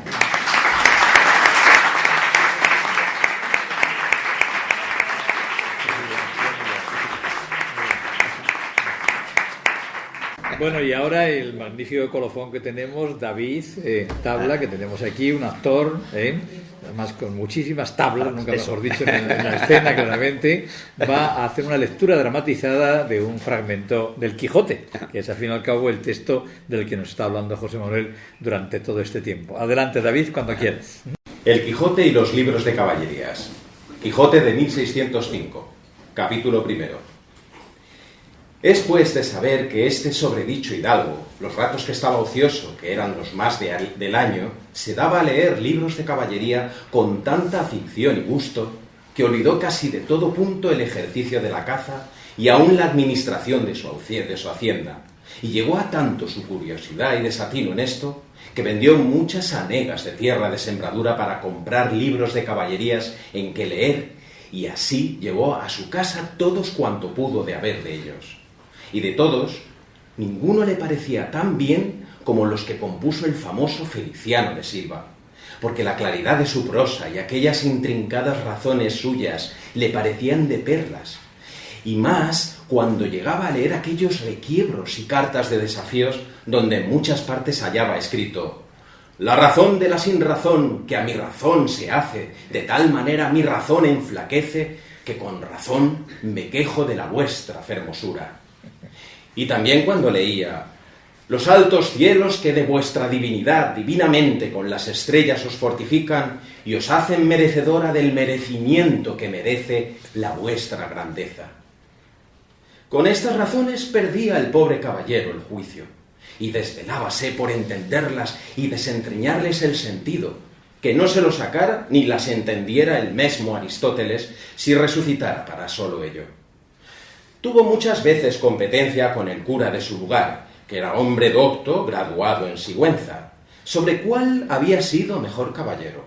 Bueno, y ahora el magnífico colofón que tenemos, David Tabla, que tenemos aquí, un actor, además con muchísimas tablas, nunca mejor dicho, en la escena claramente, va a hacer una lectura dramatizada de un fragmento del Quijote, que es al fin y al cabo el texto del que nos está hablando José Manuel durante todo este tiempo. Adelante, David, cuando quieras. El Quijote y los libros de caballerías. Quijote de 1605, capítulo primero. Es pues de saber que este sobredicho hidalgo, los ratos que estaba ocioso, que eran los más del año, se daba a leer libros de caballería con tanta afición y gusto, que olvidó casi de todo punto el ejercicio de la caza y aún la administración de su hacienda, y llegó a tanto su curiosidad y desatino en esto, que vendió muchas hanegas de tierra de sembradura para comprar libros de caballerías en que leer, y así llevó a su casa todos cuanto pudo de haber de ellos. Y de todos, ninguno le parecía tan bien como los que compuso el famoso Feliciano de Silva, porque la claridad de su prosa y aquellas intrincadas razones suyas le parecían de perlas, y más cuando llegaba a leer aquellos requiebros y cartas de desafíos donde en muchas partes hallaba escrito: la razón de la sinrazón que a mi razón se hace, de tal manera mi razón enflaquece, que con razón me quejo de la vuestra fermosura. Y también cuando leía: los altos cielos que de vuestra divinidad divinamente con las estrellas os fortifican y os hacen merecedora del merecimiento que merece la vuestra grandeza. Con estas razones perdía el pobre caballero el juicio, y desvelábase por entenderlas y desentrañarles el sentido, que no se lo sacara ni las entendiera el mesmo Aristóteles si resucitara para solo ello. Tuvo muchas veces competencia con el cura de su lugar, que era hombre docto, graduado en Sigüenza, sobre cuál había sido mejor caballero,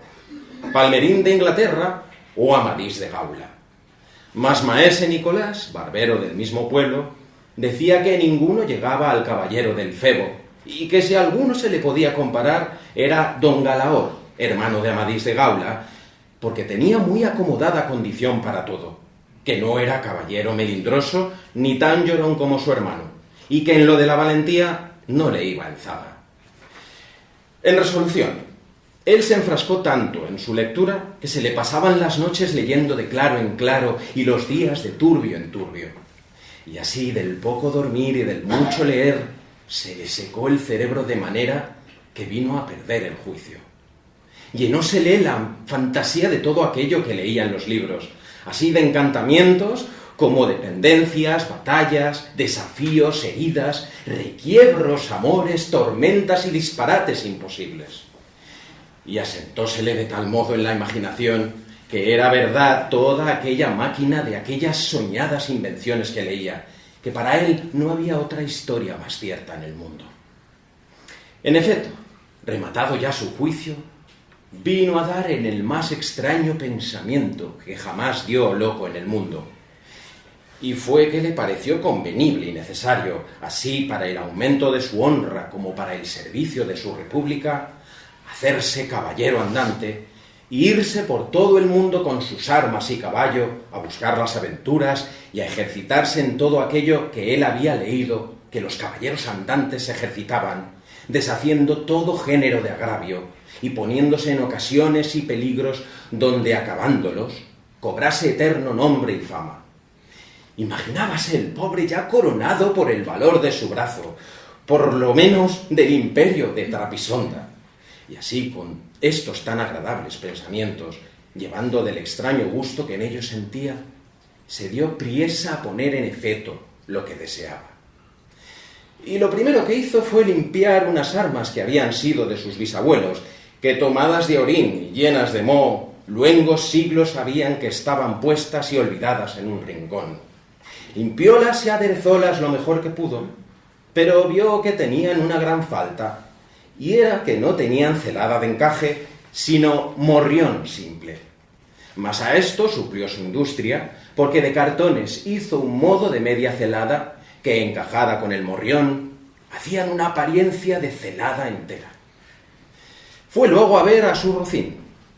Palmerín de Inglaterra o Amadís de Gaula. Mas maese Nicolás, barbero del mismo pueblo, decía que ninguno llegaba al caballero del Febo, y que si a alguno se le podía comparar era don Galaor, hermano de Amadís de Gaula, porque tenía muy acomodada condición para todo, que no era caballero melindroso ni tan llorón como su hermano, y que en lo de la valentía no le iba en zaga. En resolución, él se enfrascó tanto en su lectura que se le pasaban las noches leyendo de claro en claro y los días de turbio en turbio. Y así del poco dormir y del mucho leer se le secó el cerebro de manera que vino a perder el juicio. Llenósele la fantasía de todo aquello que leía en los libros, así de encantamientos como de pendencias, batallas, desafíos, heridas, requiebros, amores, tormentas y disparates imposibles. Y asentósele de tal modo en la imaginación que era verdad toda aquella máquina de aquellas soñadas invenciones que leía, que para él no había otra historia más cierta en el mundo. En efecto, rematado ya su juicio, vino a dar en el más extraño pensamiento que jamás dio loco en el mundo. Y fue que le pareció convenible y necesario, así para el aumento de su honra como para el servicio de su república, hacerse caballero andante e irse por todo el mundo con sus armas y caballo a buscar las aventuras y a ejercitarse en todo aquello que él había leído que los caballeros andantes ejercitaban, deshaciendo todo género de agravio y poniéndose en ocasiones y peligros donde, acabándolos, cobrase eterno nombre y fama. Imaginábase el pobre ya coronado por el valor de su brazo, por lo menos del imperio de Trapisonda. Y así, con estos tan agradables pensamientos, llevando del extraño gusto que en ellos sentía, se dio priesa a poner en efecto lo que deseaba. Y lo primero que hizo fue limpiar unas armas que habían sido de sus bisabuelos, que tomadas de orín y llenas de moho, luengos siglos habían que estaban puestas y olvidadas en un rincón. Limpiólas y aderezólas lo mejor que pudo, pero vio que tenían una gran falta, y era que no tenían celada de encaje, sino morrión simple. Mas a esto suplió su industria, porque de cartones hizo un modo de media celada que, encajada con el morrión, hacían una apariencia de celada entera. Fue luego a ver a su rocín,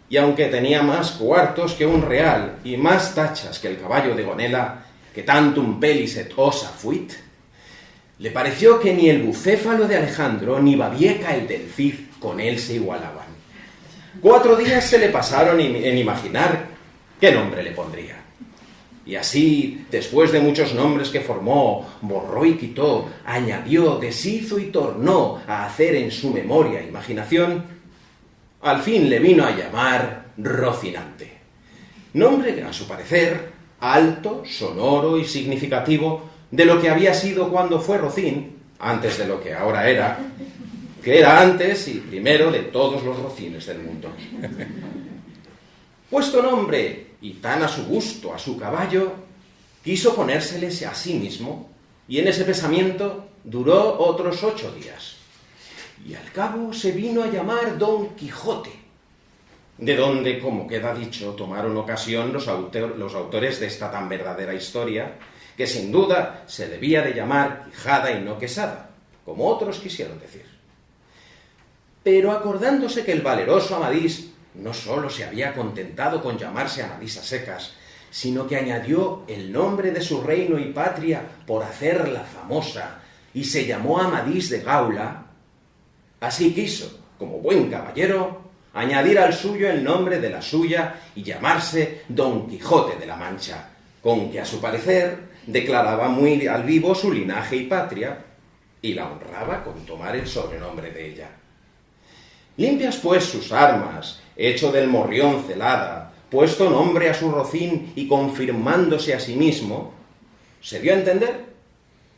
y aunque tenía más cuartos que un real y más tachas que el caballo de Gonela, que tantum pelis et osa fuit, le pareció que ni el bucéfalo de Alejandro ni Babieca el del Cid con él se igualaban. 4 días se le pasaron en imaginar qué nombre le pondría. Y así, después de muchos nombres que formó, borró y quitó, añadió, deshizo y tornó a hacer en su memoria e imaginación, al fin le vino a llamar Rocinante. Nombre, a su parecer, alto, sonoro y significativo de lo que había sido cuando fue Rocín, antes de lo que ahora era, que era antes y primero de todos los rocines del mundo. Puesto nombre, y tan a su gusto, a su caballo, quiso ponérseles a sí mismo, y en ese pensamiento duró otros 8 días. Y al cabo se vino a llamar Don Quijote, de donde, como queda dicho, tomaron ocasión los autores de esta tan verdadera historia, que sin duda se debía de llamar Quijada y no Quesada, como otros quisieron decir. Pero acordándose que el valeroso Amadís no sólo se había contentado con llamarse Amadís a secas, sino que añadió el nombre de su reino y patria por hacerla famosa, y se llamó Amadís de Gaula, así quiso, como buen caballero, añadir al suyo el nombre de la suya y llamarse Don Quijote de la Mancha, con que a su parecer declaraba muy al vivo su linaje y patria, y la honraba con tomar el sobrenombre de ella. Limpias pues sus armas, hecho del morrión celada, puesto nombre a su rocín y confirmándose a sí mismo, se dio a entender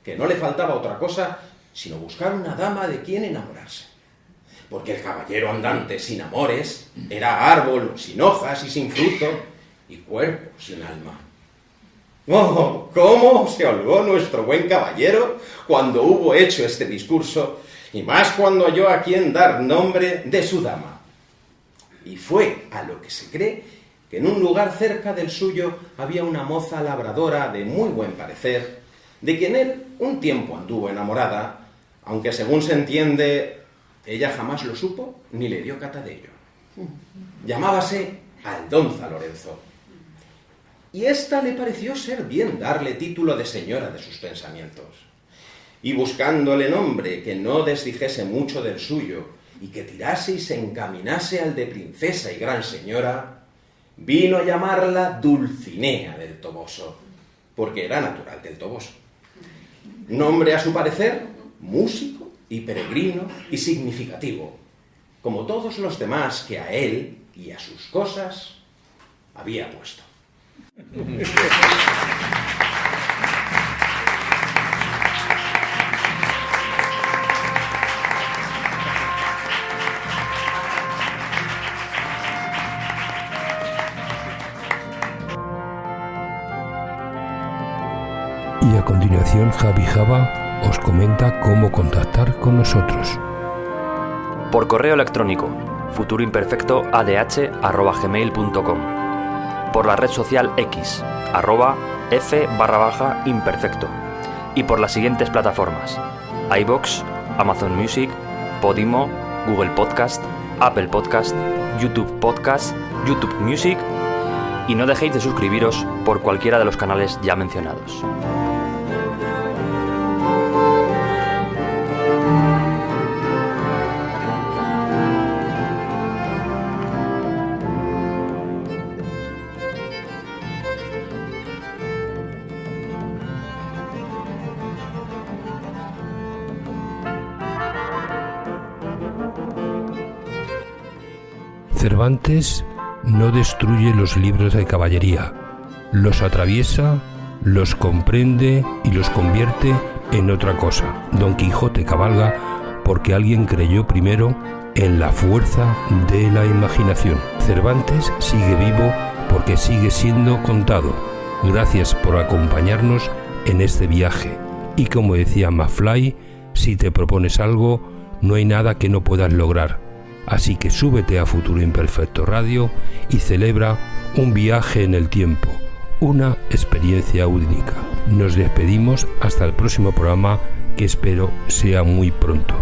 que no le faltaba otra cosa sino buscar una dama de quien enamorarse. Porque el caballero andante sin amores era árbol sin hojas y sin fruto y cuerpo sin alma. ¡Oh! ¿Cómo se holgó nuestro buen caballero cuando hubo hecho este discurso, y más cuando halló a quien dar nombre de su dama? Y fue a lo que se cree que en un lugar cerca del suyo había una moza labradora de muy buen parecer, de quien él un tiempo anduvo enamorada, aunque según se entiende, ella jamás lo supo ni le dio cata de ello. Llamábase Aldonza Lorenzo. Y ésta le pareció ser bien darle título de señora de sus pensamientos. Y buscándole nombre que no desdijese mucho del suyo y que tirase y se encaminase al de princesa y gran señora, vino a llamarla Dulcinea del Toboso, porque era natural del Toboso. Nombre a su parecer músico y peregrino y significativo, como todos los demás que a él y a sus cosas había puesto. Y a continuación Javi Java os comenta cómo contactar con nosotros. Por correo electrónico futuroimperfectoadh@gmail.com, por la red social X @f_imperfecto, y por las siguientes plataformas: iVoox, Amazon Music, Podimo, Google Podcast, Apple Podcast, YouTube Podcast, YouTube Music, y no dejéis de suscribiros por cualquiera de los canales ya mencionados. Cervantes no destruye los libros de caballería, los atraviesa, los comprende y los convierte en otra cosa. Don Quijote cabalga porque alguien creyó primero en la fuerza de la imaginación. Cervantes sigue vivo porque sigue siendo contado. Gracias por acompañarnos en este viaje. Y como decía McFly, si te propones algo, no hay nada que no puedas lograr. Así que súbete a Futuro Imperfecto Radio y celebra un viaje en el tiempo, una experiencia única. Nos despedimos hasta el próximo programa, que espero sea muy pronto.